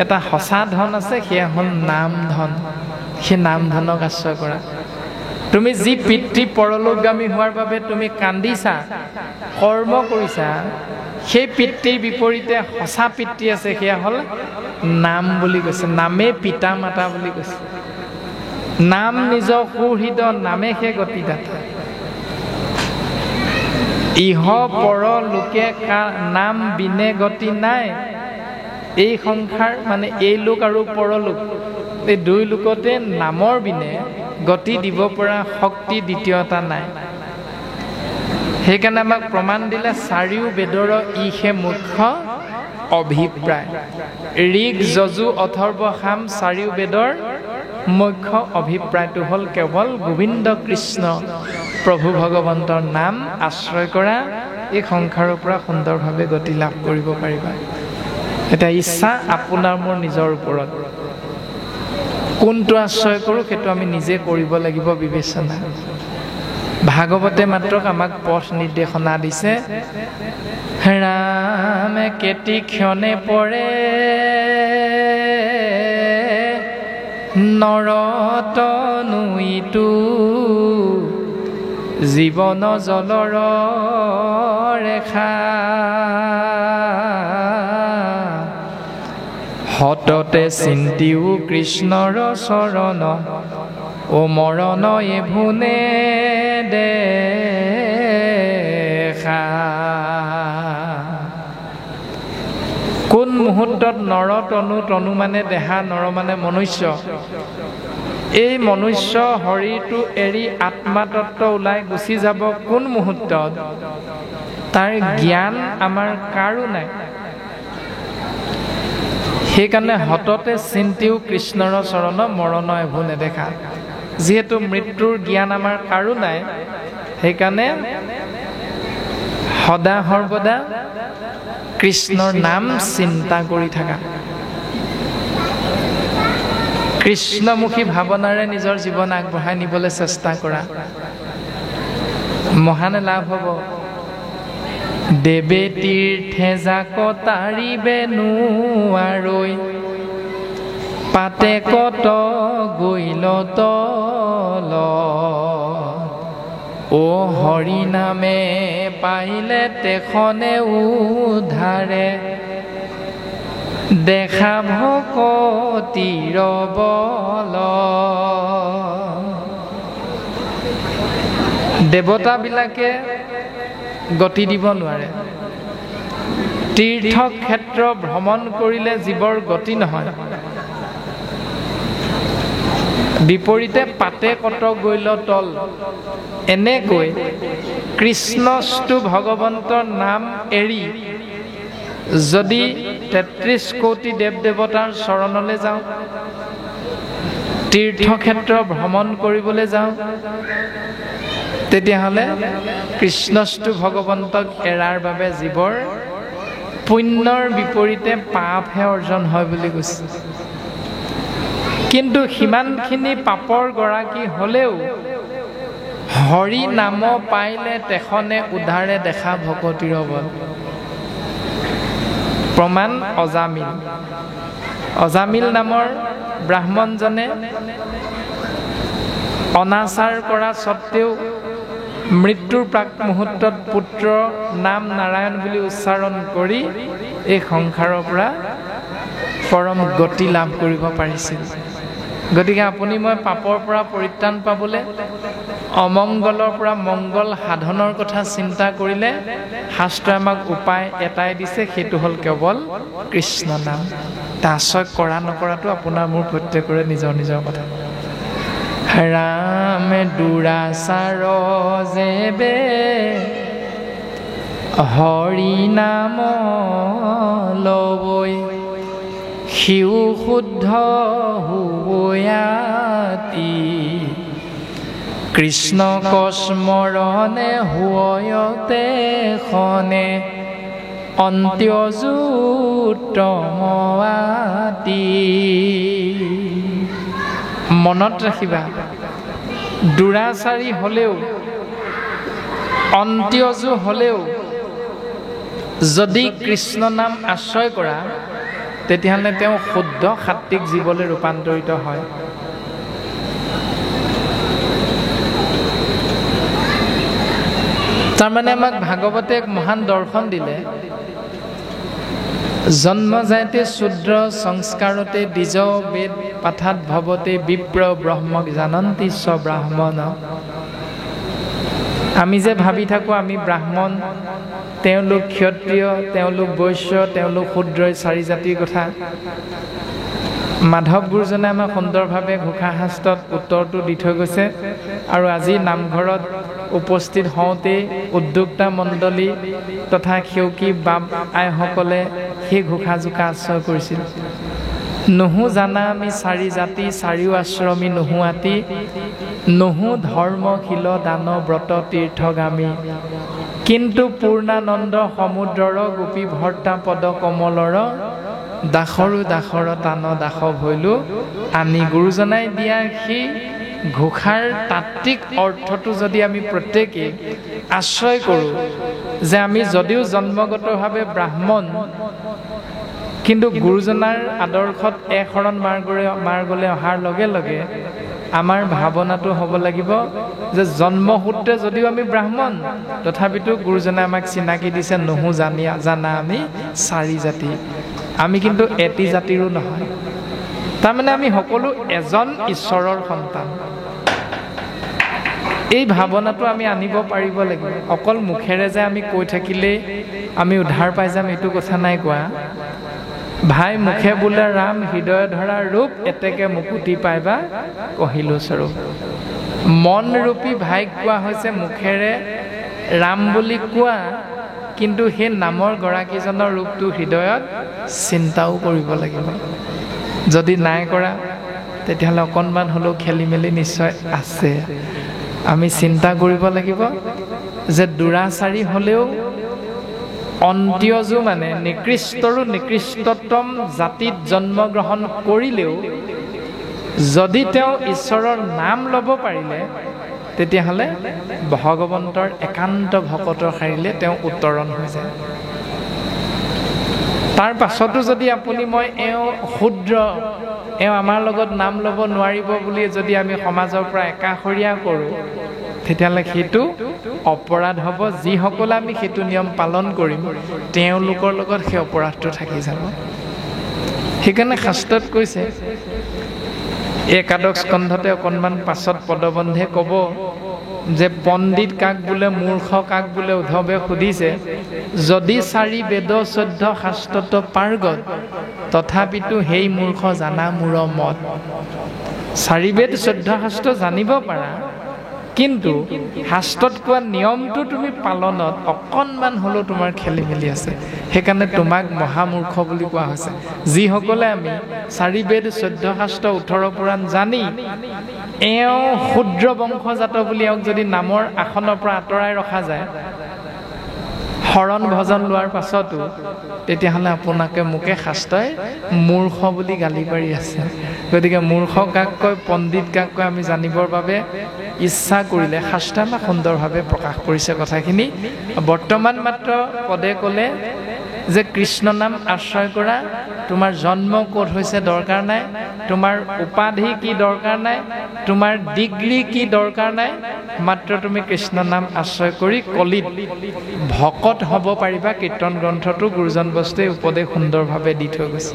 এটা সঁচা ধন আছে, সেয়া হ'ল নাম ধন। সেই নাম ধনক আশ্ৰয় কৰা। তুমি যি পিতৃ পৰলোকগামী হোৱাৰ বাবে তুমি কান্দিছা, কৰ্ম কৰিছা, সেই পিতৃৰ বিপৰীতে সঁচা পিতৃ আছে, সেয়া হ'ল নাম বুলি কৈছে। নামে পিতা মাতা বুলি কৈছে। নাম নিজ সুহৃদ, নামে সেই গতিদাতা। ইহ পৰ লোকে নাম বিনে গতি নাই। এই সংসাৰ মানে এই লোক আৰু পৰলোক, এই দুই লোকতে নামৰ বিনে গতি দিব পৰা শক্তি দ্বিতীয়তা নাই। সেইকাৰণে আমাক প্ৰমাণ দিলে চাৰিও বেদৰ ইহে মুখ্য অভিপ্ৰায়। ঋক যজু অথৰ্ব সাম চাৰিও বেদৰ মুখ্য অভিপ্ৰায়টো হ'ল কেৱল গোবিন্দ কৃষ্ণ প্ৰভু ভগৱন্তৰ নাম আশ্ৰয় কৰা। এই সংসাৰৰ পৰা সুন্দৰভাৱে গতি লাভ কৰিব পাৰিবা। এটা ইচ্ছা আপোনাৰ মোৰ নিজৰ ওপৰত। কোনটো আশ্ৰয় কৰোঁ সেইটো আমি নিজে কৰিব লাগিব বিবেচনা। ভাগৱতে মাত্ৰ আমাক পথ নিৰ্দেশনা দিছে। ৰামে কেতি ক্ষণে পৰে নৰতনুইটো, জীৱন জলৰ ৰেখা সততে চিন্তিও কৃষ্ণৰ চৰণ, ও মৰণ এভুনে দেখা। কোন মুহূৰ্তত নৰতনু, তনু মানে দেহা, নৰ মানে মনুষ্য, এই মনুষ্য শৰীৰটো এৰি আত্মাতত্ব ওলাই গুচি যাব কোন মুহূৰ্তত, তাৰ জ্ঞান আমাৰ কাৰো নাই। সেইকাৰণে হততে চিন্তিও কৃষ্ণৰ চৰণ, মৰণ এভো নেদেখা। যিহেতু মৃত্যুৰ জ্ঞান আমাৰ কাৰো নাই, সেইকাৰণে সদা সৰ্বদা কৃষ্ণৰ নাম চিন্তা কৰি থাকা। কৃষ্ণমুখী ভাৱনাৰে নিজৰ জীৱন আগবঢ়াই নিবলৈ চেষ্টা কৰা। মহানে লাভ হ'ব। দেৱে তীৰ্থে যাক তাৰিবে নোৱাৰৈ, পাতে কত গৈল তল, ও হৰি নামে পাইলে তেখনে উদ্ধাৰে, দেখা ভকতিৰ বল। দেৱতাবিলাকে গতি দিব নোৱাৰে। তীৰ্থক্ষেত্ৰ ভ্ৰমণ কৰিলে জীৱৰ গতি নহয়। বিপৰীতে পাতে কত গৈল তল, এনেকৈ কৃষ্ণস্তু ভগৱন্তৰ নাম এৰি যদি ৩৩ কোটি দেৱ দেৱতাৰ চৰণলৈ যাওঁ, তীৰ্থক্ষেত্ৰ ভ্ৰমণ কৰিবলৈ যাওঁ, তেতিয়াহ'লে কৃষ্ণস্তু ভগৱন্তক এৰাৰ বাবে জীৱৰ পুণ্যৰ বিপৰীতে পাপহে অৰ্জন হয় বুলি কৈছে। কিন্তু সিমানখিনি পাপৰ গৰাকী হ'লেও হৰি নাম পাইলে তেখনে উদ্ধাৰে, দেখা ভকতিৰ বল। প্ৰমাণ অজামিল। অজামিল নামৰ ব্ৰাহ্মণজনে অনাচাৰ কৰা স্বত্তেও মৃত্যুৰ প্ৰাক মুহূৰ্তত পুত্ৰ নাম নাৰায়ণ বুলি উচ্চাৰণ কৰি এই সংসাৰৰ পৰা পৰম গতি লাভ কৰিব পাৰিছিল। গতিকে আপুনি মই পাপৰ পৰা পৰিত্ৰাণ পাবলৈ, অমংগলৰ পৰা মংগল সাধনৰ কথা চিন্তা কৰিলে শাস্ত্ৰই আমাক উপায় এটাই দিছে, সেইটো হ'ল কেৱল কৃষ্ণ নাম। আশ্ৰয় কৰা নকৰাটো আপোনাৰ মোৰ প্ৰত্যেকৰে নিজৰ নিজৰ কথা। ৰাম দুৰাচাৰ যেবে হৰি নাম লবৈ, শিউ শুদ্ধ হুবয়াতি, কৃষ্ণ কস্মৰণে হুয়তে খনে, অন্ত্যজুত্তমৱাতি। মনত ৰাখিবা, দুৰাচাৰী হ'লেও, অন্ত্যজু হ'লেও যদি কৃষ্ণ নাম আশ্ৰয় কৰা, তেতিয়াহ'লে তেওঁ শুদ্ধ সাত্বিক জীৱলৈ ৰূপান্তৰিত হয়। তাৰমানে আমাক ভাগৱতে এক মহান দৰ্শন দিলে, জন্ম যাইতে শূদ্ৰ সংস্কাৰতে দ্বিজ বেদ পাঠাত ভৱতে বিপ্ৰ ব্ৰহ্মক জানন্তি স ব্ৰাহ্মণ। আমি যে ভাবি থাকোঁ আমি ব্ৰাহ্মণ, তেওঁলোক ক্ষত্ৰিয়, তেওঁলোক বৈশ্য, তেওঁলোক শূদ্ৰ, চাৰি জাতিৰ কথা। মাধৱ গুৰুজনে আমাক সুন্দৰভাৱে ঘোষা শাস্ত্ৰত উত্তৰটো দি থৈ গৈছে। আৰু আজি নামঘৰত উপস্থিত হওঁতেই উদ্যোক্তা মণ্ডলী তথা সেউকী বাপ আইসকলে সেই ঘোষা জোকা আশ্ৰয় কৰিছিল। নহু জানা আমি চাৰি জাতি, চাৰিও আশ্ৰমী নহু আতি, নহু ধৰ্মশীল দান ব্ৰত তীৰ্থগামী, কিন্তু পূৰ্ণানন্দ সমুদ্ৰৰ গোপী ভৰ্তা পদ কমলৰ, দাসৰো দাসৰ টান দাস ভৈলো আনি। গুৰুজনাই দিয়া সেই ঘোষাৰ তাত্ত্বিক অৰ্থটো যদি আমি প্ৰত্যেকে আশ্ৰয় কৰোঁ, যে আমি যদিও জন্মগতভাৱে ব্ৰাহ্মণ, কিন্তু গুৰুজনাৰ আদৰ্শত শৰণ মাৰ্গলৈ অহাৰ লগে লগে আমাৰ ভাৱনাটো হ'ব লাগিব যে জন্মসূত্ৰে যদিও আমি ব্ৰাহ্মণ, তথাপিতো গুৰুজনে আমাক চিনাকি দিছে নহু জানা আমি চাৰি জাতি। আমি কিন্তু এটি জাতিৰো নহয়। তাৰমানে আমি সকলো এজন ঈশ্বৰৰ সন্তান। এই ভাৱনাটো আমি আনিব পাৰিব লাগিব। অকল মুখেৰে যে আমি কৈ থাকিলেই আমি উদ্ধাৰ পাই যাম, এইটো কথা নাই কোৱা। ভাই মুখে বোলে ৰাম, হৃদয় ধৰা ৰূপ, এতেকে মুকুতি পাইবা কহিলো স্বৰূপ। মন ৰূপী ভাইক কোৱা হৈছে মুখেৰে ৰাম বুলি কোৱা, কিন্তু সেই নামৰ গৰাকীজনৰ ৰূপটো হৃদয়ত চিন্তাও কৰিব লাগিব। যদি নাই কৰা, তেতিয়াহ'লে অকণমান হ'লেও খেলি মেলি নিশ্চয় আছে। আমি চিন্তা কৰিব লাগিব যে দুৰাচাৰী হ'লেও, অন্ত্যজু মানে নিকৃষ্টৰো নিকৃষ্টতম জাতিত জন্মগ্ৰহণ কৰিলেও যদি তেওঁ ঈশ্বৰৰ নাম ল'ব পাৰিলে, তেতিয়াহ'লে ভগৱন্তৰ একান্ত ভকতৰ শাৰীলে তেওঁ উত্তৰণ হৈ যায়। তাৰ পাছতো যদি আপুনি মই শূদ্ৰ, আমাৰ লগত নাম ল'ব নোৱাৰিব বুলি যদি আমি সমাজৰ পৰা একাষৰীয়া কৰোঁ, তেতিয়াহ'লে সেইটো অপৰাধ হ'ব। যিসকলে আমি সেইটো নিয়ম পালন কৰিম, তেওঁলোকৰ লগত সেই অপৰাধটো থাকি যাব। সেইকাৰণে শাস্ত্ৰত কৈছে, একাদশ স্কন্ধতে অকণমান পাছত পদবন্ধে ক'ব যে পণ্ডিত কাক বোলে, মূৰ্খ কাক বোলে। উদ্ধৱে সুধিছে, যদি চাৰি বেদ 14 শাস্ত্ৰত পাৰ্গত, তথাপিতো সেই মূৰ্খ জানা মূৰ মত। চাৰি বেদ 14 শাস্ত্ৰ জানিব পাৰা, কিন্তু শাস্ত্ৰত কোৱা নিয়মটো তুমি পালনত অকণমান হ'লেও তোমাৰ খেলি মেলি আছে। সেইকাৰণে তোমাক মহামূৰ্খ বুলি কোৱা হৈছে। যিসকলে আমি চাৰি বেদ 14 শাস্ত্ৰ 18 পুৰাণ জানি শূদ্ৰ বংশজাত বুলি যদি নামৰ আসনৰ পৰা আঁতৰাই ৰখা যায়, শৰণ ভজন লোৱাৰ পাছতো, তেতিয়াহ'লে আপোনাকে মোকে শাস্ত্ৰই মূৰ্খ বুলি গালি পাৰি আছে। গতিকে মূৰ্খ কাক কয়, পণ্ডিত কাক কয়, আমি জানিবৰ বাবে ইচ্ছা কৰিলে শাস্ত্ৰই আমাক সুন্দৰভাৱে প্ৰকাশ কৰিছে কথাখিনি। বৰ্তমান মাত্ৰ পদে ক'লে যে কৃষ্ণ নাম আশ্ৰয় কৰা, তোমাৰ জন্ম ক'ত হৈছে দৰকাৰ নাই, তোমাৰ উপাধি কি দৰকাৰ নাই, তোমাৰ ডিগ্ৰী কি দৰকাৰ নাই, মাত্ৰ তুমি কৃষ্ণ নাম আশ্ৰয় কৰি কলিত ভকত হ'ব পাৰিবা। কীৰ্তন গ্ৰন্থটো গুৰুজন বস্তুৱে উপদেশ সুন্দৰভাৱে দি থৈ গৈছে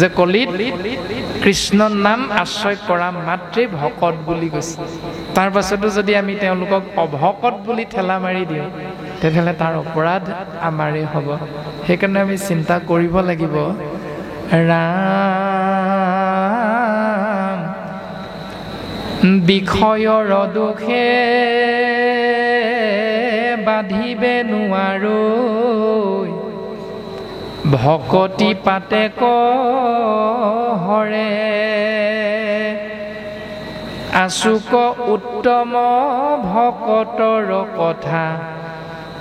যে কলিত কৃষ্ণৰ নাম আশ্ৰয় কৰা মাত্ৰেই ভকত বুলি কৈছে। তাৰ পাছতো যদি আমি তেওঁলোকক অভকত বুলি ঠেলা মাৰি দিওঁ তেতিয়াহ'লে তাৰ অপৰাধ আমাৰেই হ'ব। সেইকাৰণে আমি চিন্তা কৰিব লাগিব, ৰাম বিষয়ৰ দুখে বাধিবে নোৱাৰো, ভকতি পাতে কহৰে, আচুক উত্তম ভকতৰ কথা,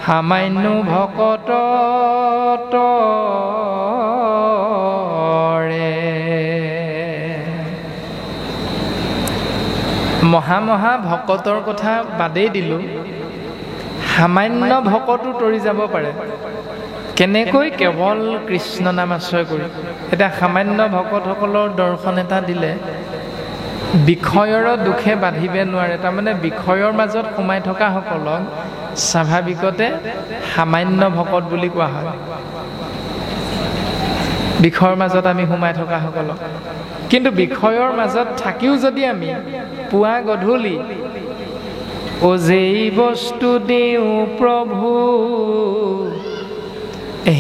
সামান্য ভকতৰে। মহা ভকতৰ কথা বাদেই দিলোঁ, সামান্য ভকতো তৰি যাব পাৰে। কেনেকৈ? কেৱল কৃষ্ণ নাম আশ্ৰয় কৰি। এতিয়া সামান্য ভকতসকলৰ দৰ্শন এটা দিলে বিষয়ৰ দুখে বাধিবে নোৱাৰে, তাৰমানে বিষয়ৰ মাজত সোমাই থকা সকলক স্বাভাৱিকতে সামান্য ভকত বুলি কোৱা হয়। বিষয়ৰ মাজত আমি সোমাই থকা সকলক, কিন্তু বিষয়ৰ মাজত থাকিও যদি আমি পুৱা গধূলি অ যেই বস্তু দিওঁ প্ৰভু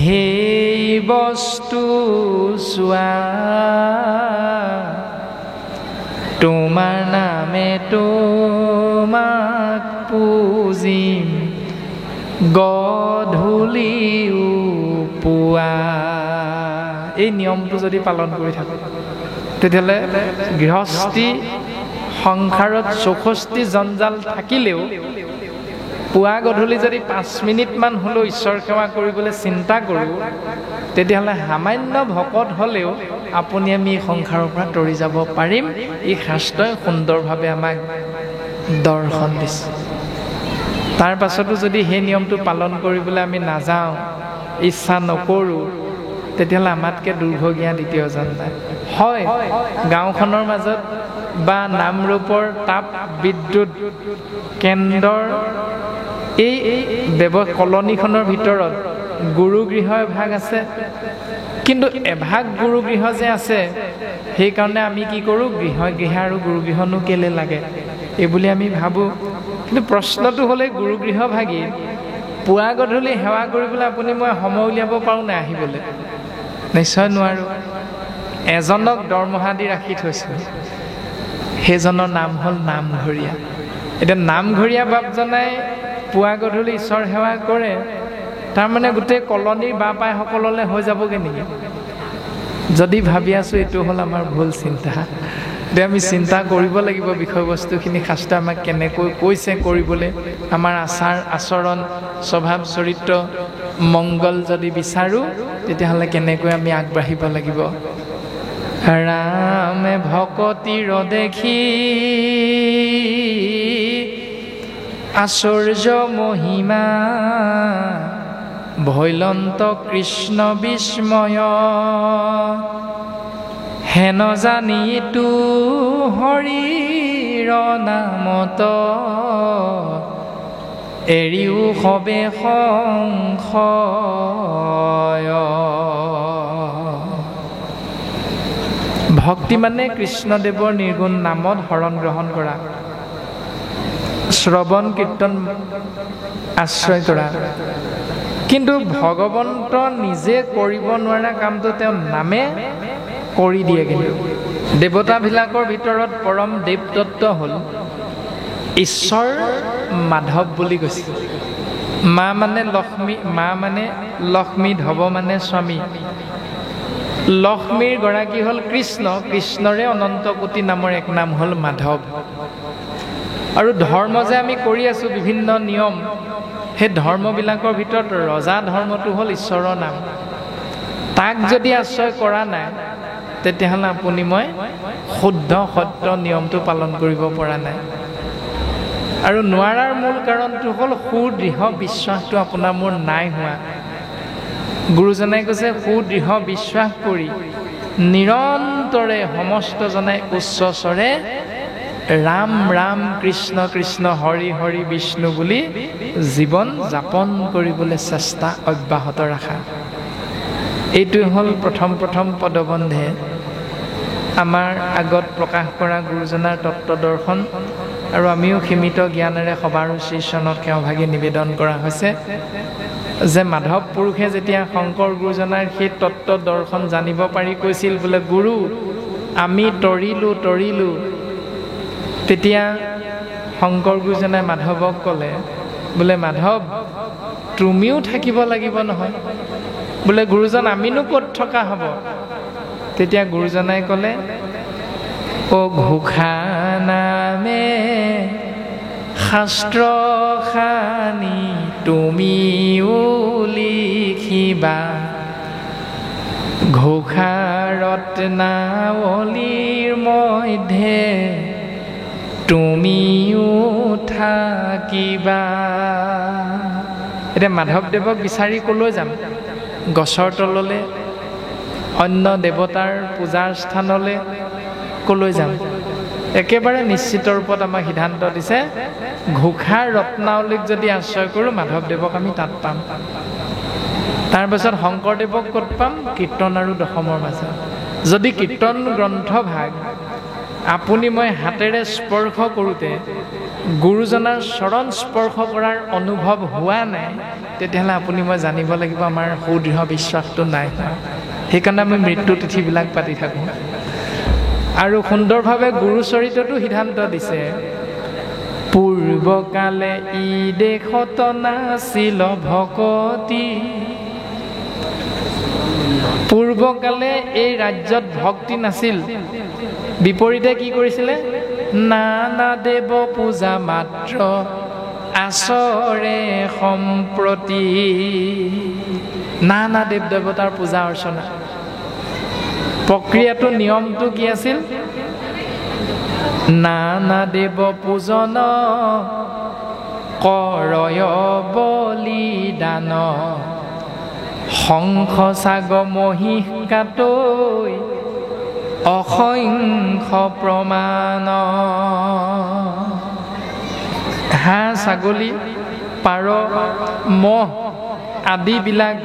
সেই বস্তু চোৱা, তোমাৰ নামে তোমাক পূজিম গধূলিও পুৱা, এই নিয়মটো যদি পালন কৰি থাকোঁ তেতিয়াহ'লে গৃহস্থী সংসাৰত 64 জঞ্জাল থাকিলেও পুৱা গধূলি যদি 5 মিনিটমান হ'লেও ঈশ্বৰ সেৱা কৰিবলৈ চিন্তা কৰোঁ তেতিয়াহ'লে সামান্য ভকত হ'লেও আপুনি আমি এই সংসাৰৰ পৰা তৰি যাব পাৰিম। এই শাস্ত্ৰই সুন্দৰভাৱে আমাক দৰ্শন দিছে। তাৰ পাছতো যদি সেই নিয়মটো পালন কৰিবলৈ আমি নাযাওঁ, ইচ্ছা নকৰোঁ, তেতিয়াহ'লে আমাতকৈ দুৰ্ভগীয়া দ্বিতীয়জন নাই। হয়, গাঁওখনৰ মাজত বা নামৰূপৰ তাপ বিদ্যুৎ কেন্দ্ৰৰ এই কলনীখনৰ ভিতৰত গুৰুগৃহ এভাগ আছে, কিন্তু এভাগ গুৰুগৃহ যে আছে সেইকাৰণে আমি কি কৰোঁ, গৃহ আৰু গুৰুগৃহনো কেলে লাগে এইবুলি আমি ভাবোঁ। কিন্তু প্ৰশ্নটো হ'লে গুৰুগৃহ ভাগি পুৱা গধূলি সেৱা কৰিবলৈ আপুনি মই সময় উলিয়াব পাৰোঁ নাই আহিবলৈ? নিশ্চয় নোৱাৰোঁ। এজনক দৰমহা দি ৰাখি থৈছোঁ, সেইজনৰ নাম হ'ল নামঘৰীয়া। এতিয়া নামঘৰীয়া বাপজনাই পুৱা গধূলি ঈশ্বৰ সেৱা কৰে, তাৰমানে গোটেই কলনীৰ বাপাইসকললৈ হৈ যাবগৈ নেকি? যদি ভাবি আছোঁ এইটো হ'ল আমাৰ ভুল চিন্তা। এতিয়া আমি চিন্তা কৰিব লাগিব বিষয়বস্তুখিনি শাস্ত্ৰই আমাক কেনেকৈ কৈছে কৰিবলৈ। আমাৰ আচাৰ আচৰণ স্বভাৱ চৰিত্ৰ মংগল যদি বিচাৰোঁ তেতিয়াহ'লে কেনেকৈ আমি আগবাঢ়িব লাগিব। ৰামে ভকতিৰ দেখি আশ্চৰ্য মহিমা, ভৈলন্ত কৃষ্ণ বিস্ময়, হেন জানিতো হৰিৰ নামত, এৰিও সবে সংশয়। ভক্তি মানে কৃষ্ণদেৱৰ নিৰ্গুণ নামত শৰণ গ্ৰহণ কৰা, শ্ৰৱণ কীৰ্তন আশ্ৰয় কৰা। কিন্তু ভগৱন্ত নিজে কৰিব নোৱাৰা কামটো তেওঁ নামে কৰি দিয়ে। কিন্তু দেৱতাবিলাকৰ ভিতৰত পৰম দেৱদত্ত হ'ল ঈশ্বৰ মাধৱ বুলি কৈছে। মা মানে লক্ষ্মী, মা মানে লক্ষ্মী, ধৱ মানে স্বামী। লক্ষ্মীৰ গৰাকী হ'ল কৃষ্ণ, কৃষ্ণৰে অনন্ত কোটি নামৰ এক নাম হ'ল মাধৱ। আৰু ধৰ্ম যে আমি কৰি আছোঁ বিভিন্ন নিয়ম, সেই ধৰ্মবিলাকৰ ভিতৰত ৰজা ধৰ্মটো হ'ল ঈশ্বৰৰ নাম। তাক যদি আশ্ৰয় কৰা নাই তেতিয়াহ'লে আপুনি মই শুদ্ধ সত্য নিয়মটো পালন কৰিব পৰা নাই। আৰু নোৱাৰাৰ মূল কাৰণটো হ'ল সুদৃঢ় বিশ্বাসটো আপোনাৰ মোৰ নাই হোৱা। গুৰুজনাই কৈছে সুদৃঢ় বিশ্বাস কৰি নিৰন্তৰে সমস্তজনে উচ্চ স্বৰে ৰাম ৰাম কৃষ্ণ কৃষ্ণ হৰি হৰি বিষ্ণু বুলি জীৱন যাপন কৰিবলৈ চেষ্টা অব্যাহত ৰাখা। এইটোৱে হ'ল প্ৰথম পদবন্ধে। আমাৰ আগত প্ৰকাশ কৰা গুৰুজনাৰ তত্ত্ব দৰ্শন আৰু আমিও সীমিত জ্ঞানেৰে সবাৰ শ্ৰীচৰণত সেৱাভাগী নিবেদন কৰা হৈছে যে মাধৱ পুৰুষে যেতিয়া শংকৰ গুৰুজনাৰ সেই তত্ত্ব দৰ্শন জানিব পাৰি কৈছিল বোলে গুৰু আমি তৰিলোঁ তেতিয়া শংকৰ গুৰুজনাই মাধৱক ক'লে বোলে মাধৱ তুমিও থাকিব লাগিব নহয় বোলে গুৰুজন আমিনো ক'ত থকা হ'ব তেতিয়া গুৰুজনাই ক'লে অ ঘোষা নামে শাস্ত্ৰ খানি তুমিও লিখিবা ঘোষা ৰত্নাৱলীৰ মধ্যে তুমিও থাকিবা এতিয়া মাধৱদেৱক বিচাৰি ক'লৈ যাম গছৰ তললৈ অন্য দেৱতাৰ পূজাৰ স্থানলৈ ক'লৈ যাম একেবাৰে নিশ্চিত ৰূপত আমাক সিদ্ধান্ত দিছে ঘোষাৰ ৰত্নাৱলীক যদি আশ্ৰয় কৰোঁ মাধৱদেৱক আমি তাত পাম তাৰপিছত শংকৰদেৱক ক'ত পাম কীৰ্তন আৰু দশমৰ মাজত যদি কীৰ্তন গ্ৰন্থভাগ আপুনি মই হাতেৰে স্পৰ্শ কৰোঁতে গুৰুজনাৰ চৰণ স্পৰ্শ কৰাৰ অনুভৱ হোৱা নাই তেতিয়াহ'লে আপুনি মই জানিব লাগিব আমাৰ সুদৃঢ় বিশ্বাসটো নাই সেইকাৰণে আমি মৃত্যু তিথিবিলাক পাতি থাকোঁ আৰু সুন্দৰভাৱে গুৰুচৰিততো সিদ্ধান্ত দিছে পূৰ্বকালে ই দেশত নাছিল ভকতি পূৰ্বকালে এই ৰাজ্যত ভক্তি নাছিল বিপৰীতে কি কৰিছিলে নানা দেৱ পূজা মাত্ৰ আচৰে সম্প্ৰতি নানা দেৱ দেৱতাৰ পূজা অৰ্চনা প্ৰক্ৰিয়াটো নিয়মটো কি আছিল নানা দেৱ পূজন কৰয় বলিদান শংখ চাগ মহিষ কাটৈ অসংখ্য প্ৰমাণ হাঁহ ছাগলী পাৰ মহ আদিবিলাক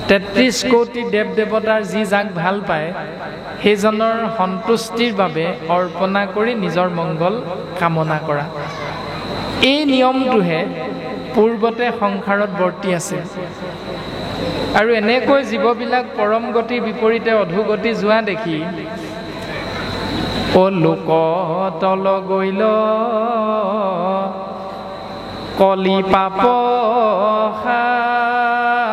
33 কোটি দেৱ দেৱতাৰ যি যাক ভাল পায় সেইজনৰ সন্তুষ্টিৰ বাবে অৰ্পণা কৰি নিজৰ মংগল কামনা কৰা এই নিয়মটোহে পূৰ্বতে সংসাৰত বৰ্তি আছে আৰু এনেকৈ জীৱবিলাক পৰম গতিৰ বিপৰীতে অধোগতি যোৱা দেখি অ লোক তল গৈল কলি পাপ সাগৰত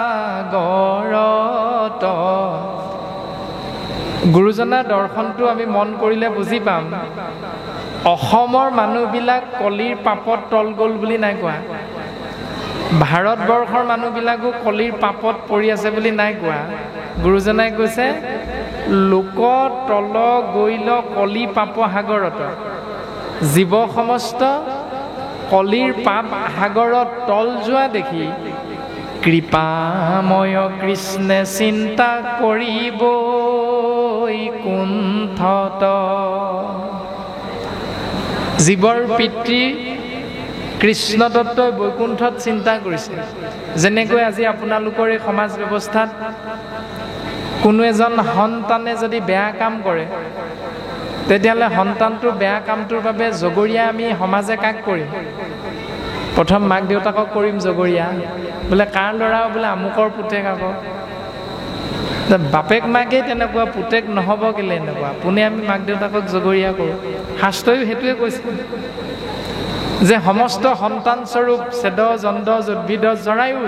গুৰুজনাৰ দৰ্শনটো আমি মন কৰিলে বুজি পাম অসমৰ মানুহবিলাক কলিৰ পাপত তল গ'ল বুলি নাই কোৱা ভাৰতবৰ্ষৰ মানুহবিলাকো কলিৰ পাপত পৰি আছে বুলি নাই কোৱা গুৰুজনাই কৈছে লোক তল গৈল কলি পাপ সাগৰত জীৱ সমস্ত কলিৰ পাপ সাগৰত তল যোৱা দেখি কৃপাময় কৃষ্ণে চিন্তা কৰিব কুণ্ঠত জীৱৰ পিতৃ কৃষ্ণ দত্তই বৈকুণ্ঠত চিন্তা কৰিছে যেনেকৈ আজি আপোনালোকৰ এই সমাজ ব্যৱস্থাত কোনো এজন সন্তানে যদি বেয়া কাম কৰে তেতিয়াহ'লে সন্তানটোৰ বেয়া কামটোৰ বাবে জগৰীয়া আমি সমাজে কাক কৰিম প্ৰথম মাক দেউতাকক কৰিম জগৰীয়া বোলে কাৰ ল'ৰা বোলে আমুকৰ পুতেক আকৌ বাপেক মাকেই তেনেকুৱা পুতেক নহ'ব কেলে এনেকুৱা পোনে আমি মাক দেউতাকক জগৰীয়া কৰোঁ শাস্ত্ৰয়ো সেইটোৱে কৈছে যে সমস্ত সন্তান স্বৰূপ ছেদ জন্দ উদ্ভিদ জৰায়ু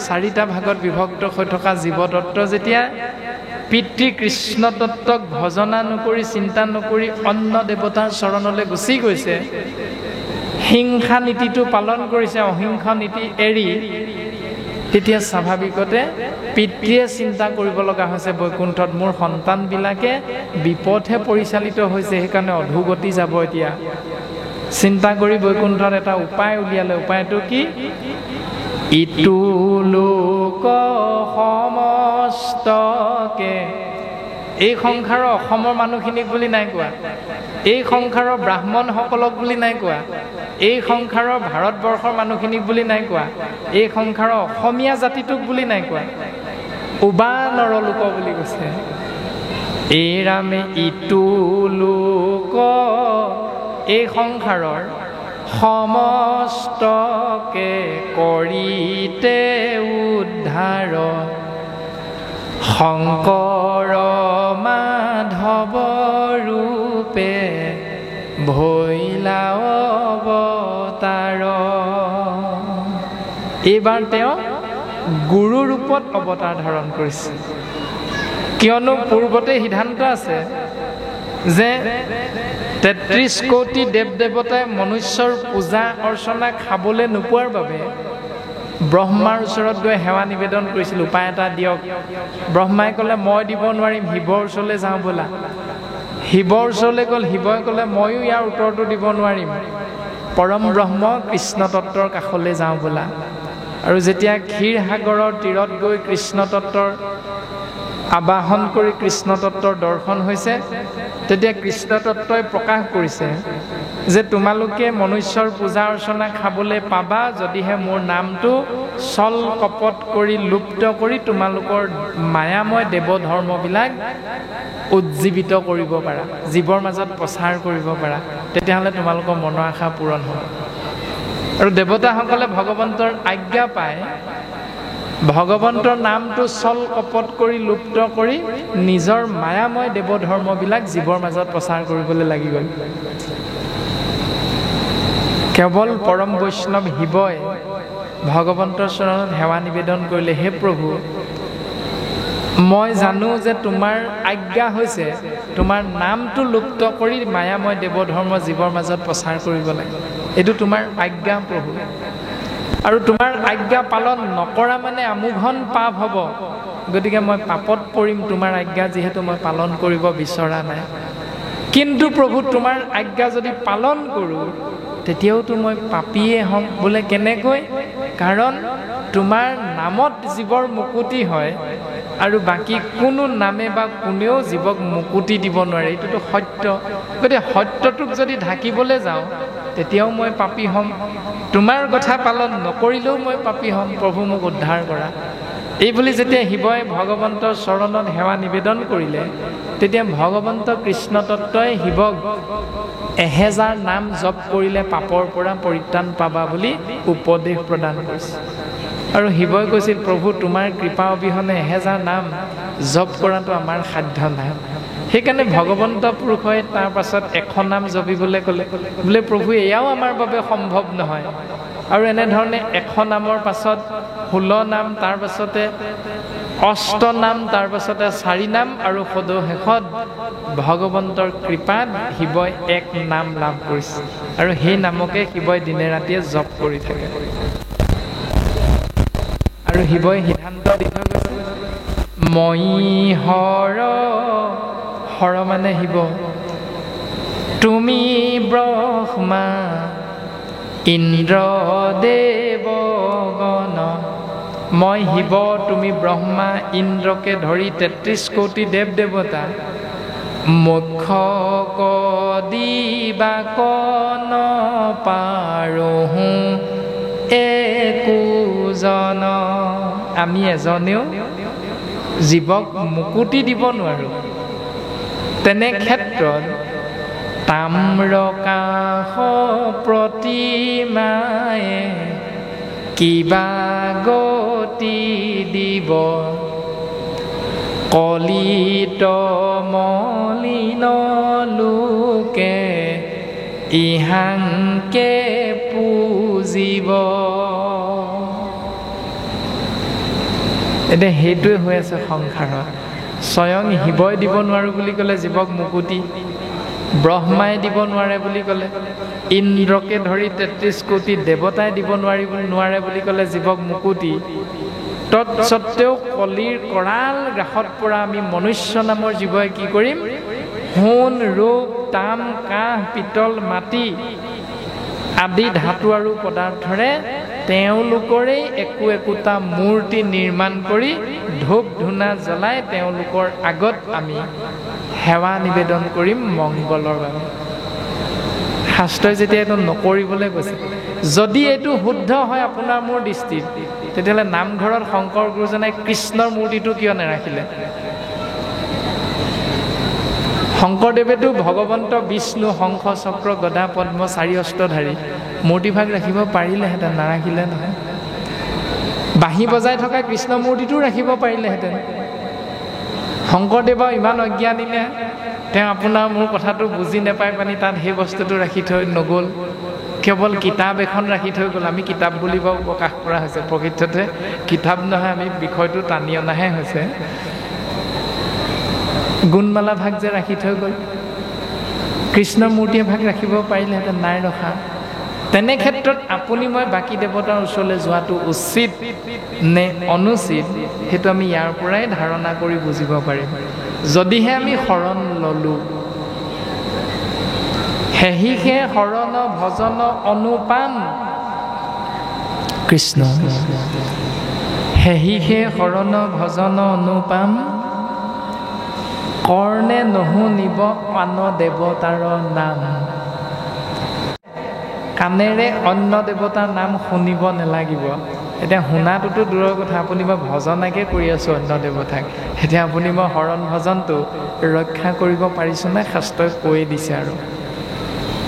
4টা ভাগত বিভক্ত হৈ থকা জীৱতত্ত্ব যেতিয়া পিতৃ কৃষ্ণ তত্ত্বক ভজনা নকৰি চিন্তা নকৰি অন্য দেৱতাৰ চৰণলৈ গুচি গৈছে হিংসা নীতিটো পালন কৰিছে অহিংসা নীতি এৰি তেতিয়া স্বাভাৱিকতে পিতৃয়ে চিন্তা কৰিব লগা হৈছে বৈকুণ্ঠত মোৰ সন্তানবিলাকে বিপথে পৰিচালিত হৈছে সেইকাৰণে অধোগতি যাব এতিয়া চিন্তা কৰি বৈকুণ্ঠত এটা উপায় উলিয়ালে উপায়টো কি ইটো লোক সমস্তকে এই সংসাৰৰ অসমৰ মানুহখিনিক বুলি নাই কোৱা এই সংসাৰৰ ব্ৰাহ্মণসকলক বুলি নাই কোৱা এই সংসাৰৰ ভাৰতবৰ্ষৰ মানুহখিনিক বুলি নাই কোৱা এই সংসাৰৰ অসমীয়া জাতিটোক বুলি নাই কোৱা উবা নৰলোক বুলি কৈছে এইৰামে ইটো লোক এই সংসাৰৰ সমস্তকে কৰিতে উদ্ধাৰ শংকৰ মাধৱ ৰূপে ভৈলা অৱতাৰ। এইবাৰ তেওঁ গুৰু ৰূপত অৱতাৰ ধাৰণ কৰিছে। কিয়নো পূৰ্বতে সিদ্ধান্ত আছে যে ৩৩ কোটি দেৱ দেৱতাই মনুষ্যৰ পূজা অৰ্চনা খাবলৈ নোপোৱাৰ বাবে ব্ৰহ্মাৰ ওচৰত গৈ সেৱা নিবেদন কৰিছিল, উপায় এটা দিয়ক। ব্ৰহ্মাই ক'লে মই দিব নোৱাৰিম, শিৱৰ ওচৰলৈ যাওঁ ব'লা। শিৱৰ ওচৰলৈ গ'ল, শিৱই ক'লে ময়ো ইয়াৰ উত্তৰটো দিব নোৱাৰিম, পৰম ব্ৰহ্ম কৃষ্ণ তত্ত্বৰ কাষলৈ যাওঁ ব'লা। আৰু যেতিয়া ক্ষীৰ সাগৰৰ তীৰত গৈ কৃষ্ণ তত্ত্বৰ আবাহন কৰি কৃষ্ণ তত্ত্বৰ দৰ্শন হৈছে, তেতিয়া কৃষ্ণ তত্ত্বই প্ৰকাশ কৰিছে যে তোমালোকে মনুষ্যৰ পূজা অৰ্চনা খাবলৈ পাবা যদিহে মোৰ নামটো ছল কপট কৰি লুপ্ত কৰি তোমালোকৰ মায়াময় দেৱ ধৰ্মবিলাক উজ্জীৱিত কৰিব পাৰা, জীৱৰ মাজত প্ৰচাৰ কৰিব পাৰা, তেতিয়াহ'লে তোমালোকৰ মনৰ আশা পূৰণ হ'ব। আৰু দেৱতাসকলে ভগৱন্তৰ আজ্ঞা পায় ভগৱন্তৰ নামটো ছল কপট কৰি লুপ্ত কৰি নিজৰ মায়াময় দেৱ ধৰ্মবিলাক জীৱৰ মাজত প্ৰচাৰ কৰিবলৈ লাগি গ'ল। কেৱল পৰম বৈষ্ণৱ শিৱই ভগৱন্তৰ চৰণত সেৱা নিবেদন কৰিলে, হে প্ৰভু, মই জানো যে তোমাৰ আজ্ঞা হৈছে তোমাৰ নামটো লুপ্ত কৰি মায়াময় দেৱ ধৰ্ম জীৱৰ মাজত প্ৰচাৰ কৰিব লাগে। এইটো তোমাৰ আজ্ঞা প্ৰভু, আৰু তোমাৰ আজ্ঞা পালন নকৰা মানে আমোঘন পাপ হ'ব। গতিকে মই পাপত পৰিম তোমাৰ আজ্ঞা যিহেতু মই পালন কৰিব বিচৰা নাই। কিন্তু প্ৰভু তোমাৰ আজ্ঞা যদি পালন কৰোঁ তেতিয়াওতো মই পাপীয়ে হ'ম। বোলে কেনেকৈ? কাৰণ তোমাৰ নামত জীৱৰ মুকুতি হয় আৰু বাকী কোনো নামে বা কোনেও জীৱক মুকুতি দিব নোৱাৰে, এইটোতো সত্য। গতিকে সত্যটোক যদি ঢাকিবলৈ যাওঁ তেতিয়াও মই পাপী হ'ম, তোমাৰ কথা পালন নকৰিলেও মই পাপী হ'ম, প্ৰভু মোক উদ্ধাৰ কৰা। এই বুলি যেতিয়া শিৱই ভগৱন্তৰ চৰণত সেৱা নিবেদন কৰিলে, তেতিয়া ভগৱন্ত কৃষ্ণ তত্ত্বই শিৱক 1000 নাম জপ কৰিলে পাপৰ পৰা পৰিত্ৰাণ পাবা বুলি উপদেশ প্ৰদান কৰিছে। আৰু শিৱই কৈছিল, প্ৰভু তোমাৰ কৃপা অবিহনে 1000 নাম জপ কৰাটো আমাৰ সাধ্য নাই। সেইকাৰণে ভগৱন্ত পুৰুষই তাৰ পাছত 100 নাম জপিবলৈ ক'লে। বোলে প্ৰভু এয়াও আমাৰ বাবে সম্ভৱ নহয়। আৰু এনেধৰণে 100 নামৰ পাছত 16 নাম, তাৰ পাছতে 8 নাম, তাৰ পাছতে 4 নাম, আৰু সদশেষত ভগৱন্তৰ কৃপাত শিৱই 1 নাম লাভ কৰিছে। আৰু সেই নামকে শিৱই দিনে ৰাতিয়ে জপ কৰি থাকে। আৰু শিৱই সিদ্ধান্ত দি থৈ গৈছে, মই হৰ, হৰ মানে শিৱ, তুমি ব্ৰহ্মা ইন্দ্ৰ দেৱগণ। মই শিৱ, তুমি ব্ৰহ্মা ইন্দ্ৰকে ধৰি 33 কোটি দেৱ দেৱতা, মুখ্য দিবা কন পাৰোহো একোজন। আমি এজনেও জীৱক মুকুতি দিব নোৱাৰোঁ। তেনে ক্ষেত্ৰত তাম্ৰকাশ প্ৰতিমায়ে কিবা গতি দিব, কলিত মলিন লোকে ইহাংকে পূজিব। এতিয়া সেইটোৱে হৈ আছে সংসাৰত। স্বয়ং শিৱই দিব নোৱাৰোঁ বুলি ক'লে জীৱক মুকুতি, ব্ৰহ্মাই দিব নোৱাৰে বুলি ক'লে, ইন্দ্ৰকে ধৰি 33 কোটি দেৱতাই দিব নোৱাৰে বুলি ক'লে জীৱক মুকুতি। তৎসত্বেও কলিৰ কৰাল গ্ৰাসত পৰা আমি মনুষ্য নামৰ জীৱই কি কৰিম? সোণ, ৰূপ, তাম, কাঁহ, পিতল, মাটি আদি ধাতু আৰু পদাৰ্থৰে তেওঁলোকৰে একোটা মূৰ্তি নিৰ্মাণ কৰি ধূপ ধূনা জ্বলাই তেওঁলোকৰ আগত আমি সেৱা নিবেদন কৰিম মংগলৰ বাবে। শাস্ত্ৰই যেতিয়া এইটো নকৰিবলৈ কৈছে, যদি এইটো শুদ্ধ হয় আপোনাৰ মোৰ দৃষ্টিত, তেতিয়াহ'লে নামঘৰত শংকৰ গুৰুজনাই কৃষ্ণৰ মূৰ্তিটো কিয় নাৰাখিলে? শংকৰদেৱেতো ভগৱন্ত বিষ্ণু শংখ চক্ৰ গদা পদ্ম চাৰি অস্ত্ৰধাৰী মূৰ্তিভাগ ৰাখিব পাৰিলেহেঁতেন, নাৰাখিলে নহয়। বাঁহী বজাই থকা কৃষ্ণ মূৰ্তিটো ৰাখিব পাৰিলেহেঁতেন। শংকৰদেৱৰ ইমান অজ্ঞানী নে, তেওঁ আপোনাৰ মোৰ কথাটো বুজি নাপাই পানি তাত সেই বস্তুটো ৰাখি থৈ নগ'ল, কেৱল কিতাপ এখন ৰাখি থৈ গ'ল। আমি কিতাপ বুলি বাৰু প্ৰকাশ কৰা হৈছে, প্ৰকৃততে কিতাপ নহয়, আমি বিষয়টো টানি অনাহে হৈছে। গুণমালা ভাগ যে ৰাখি থৈ গ'ল, কৃষ্ণ মূৰ্তিয়ে ভাগ ৰাখিব পাৰিলেহেঁতেন, নাই ৰখা। তেনে ক্ষেত্ৰত আপুনি মই বাকী দেৱতাৰ ওচৰলৈ যোৱাটো উচিত নে অনুচিত, সেইটো আমি ইয়াৰ পৰাই ধাৰণা কৰি বুজিব পাৰিম। যদিহে আমি শৰণ ল'লোঁ, সেহিহে শৰণ ভজন অনুপাম কৃষ্ণ, সেহিহে শৰণ ভজন অনুপাম, কৰ্ণে নুশুনিব আন দেৱতাৰ নাম। কাণেৰে অন্য দেৱতাৰ নাম শুনিব নালাগিব। এতিয়া শুনাটোতো দূৰৰ কথা, আপুনি মই ভজনাকে কৰি আছোঁ অন্য দেৱতাক, এতিয়া আপুনি মই শৰণ ভজনটো ৰক্ষা কৰিব পাৰিছোঁনে, শাস্ত্ৰই কৈ দিছে। আৰু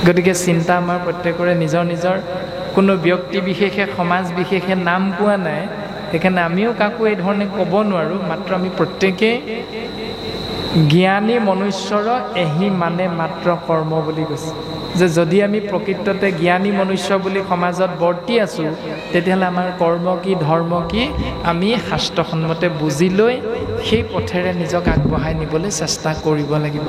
গতিকে চিন্তা আমাৰ প্ৰত্যেকৰে নিজৰ নিজৰ, কোনো ব্যক্তি বিশেষে সমাজ বিশেষে নাম পোৱা নাই, সেইকাৰণে আমিও কাকো এই ধৰণে ক'ব নোৱাৰোঁ। মাত্ৰ আমি প্ৰত্যেকেই জ্ঞানী মনুষ্যৰ এহি মানে মাত্ৰ কৰ্ম বুলি কৈছে, যে যদি আমি প্ৰকৃততে জ্ঞানী মনুষ্য বুলি সমাজত বৰ্তি আছোঁ, তেতিয়াহ'লে আমাৰ কৰ্ম কি ধৰ্ম কি আমি শাস্ত্ৰসন্মতে বুজি লৈ সেই পথেৰে নিজক আগবঢ়াই নিবলৈ চেষ্টা কৰিব লাগিব।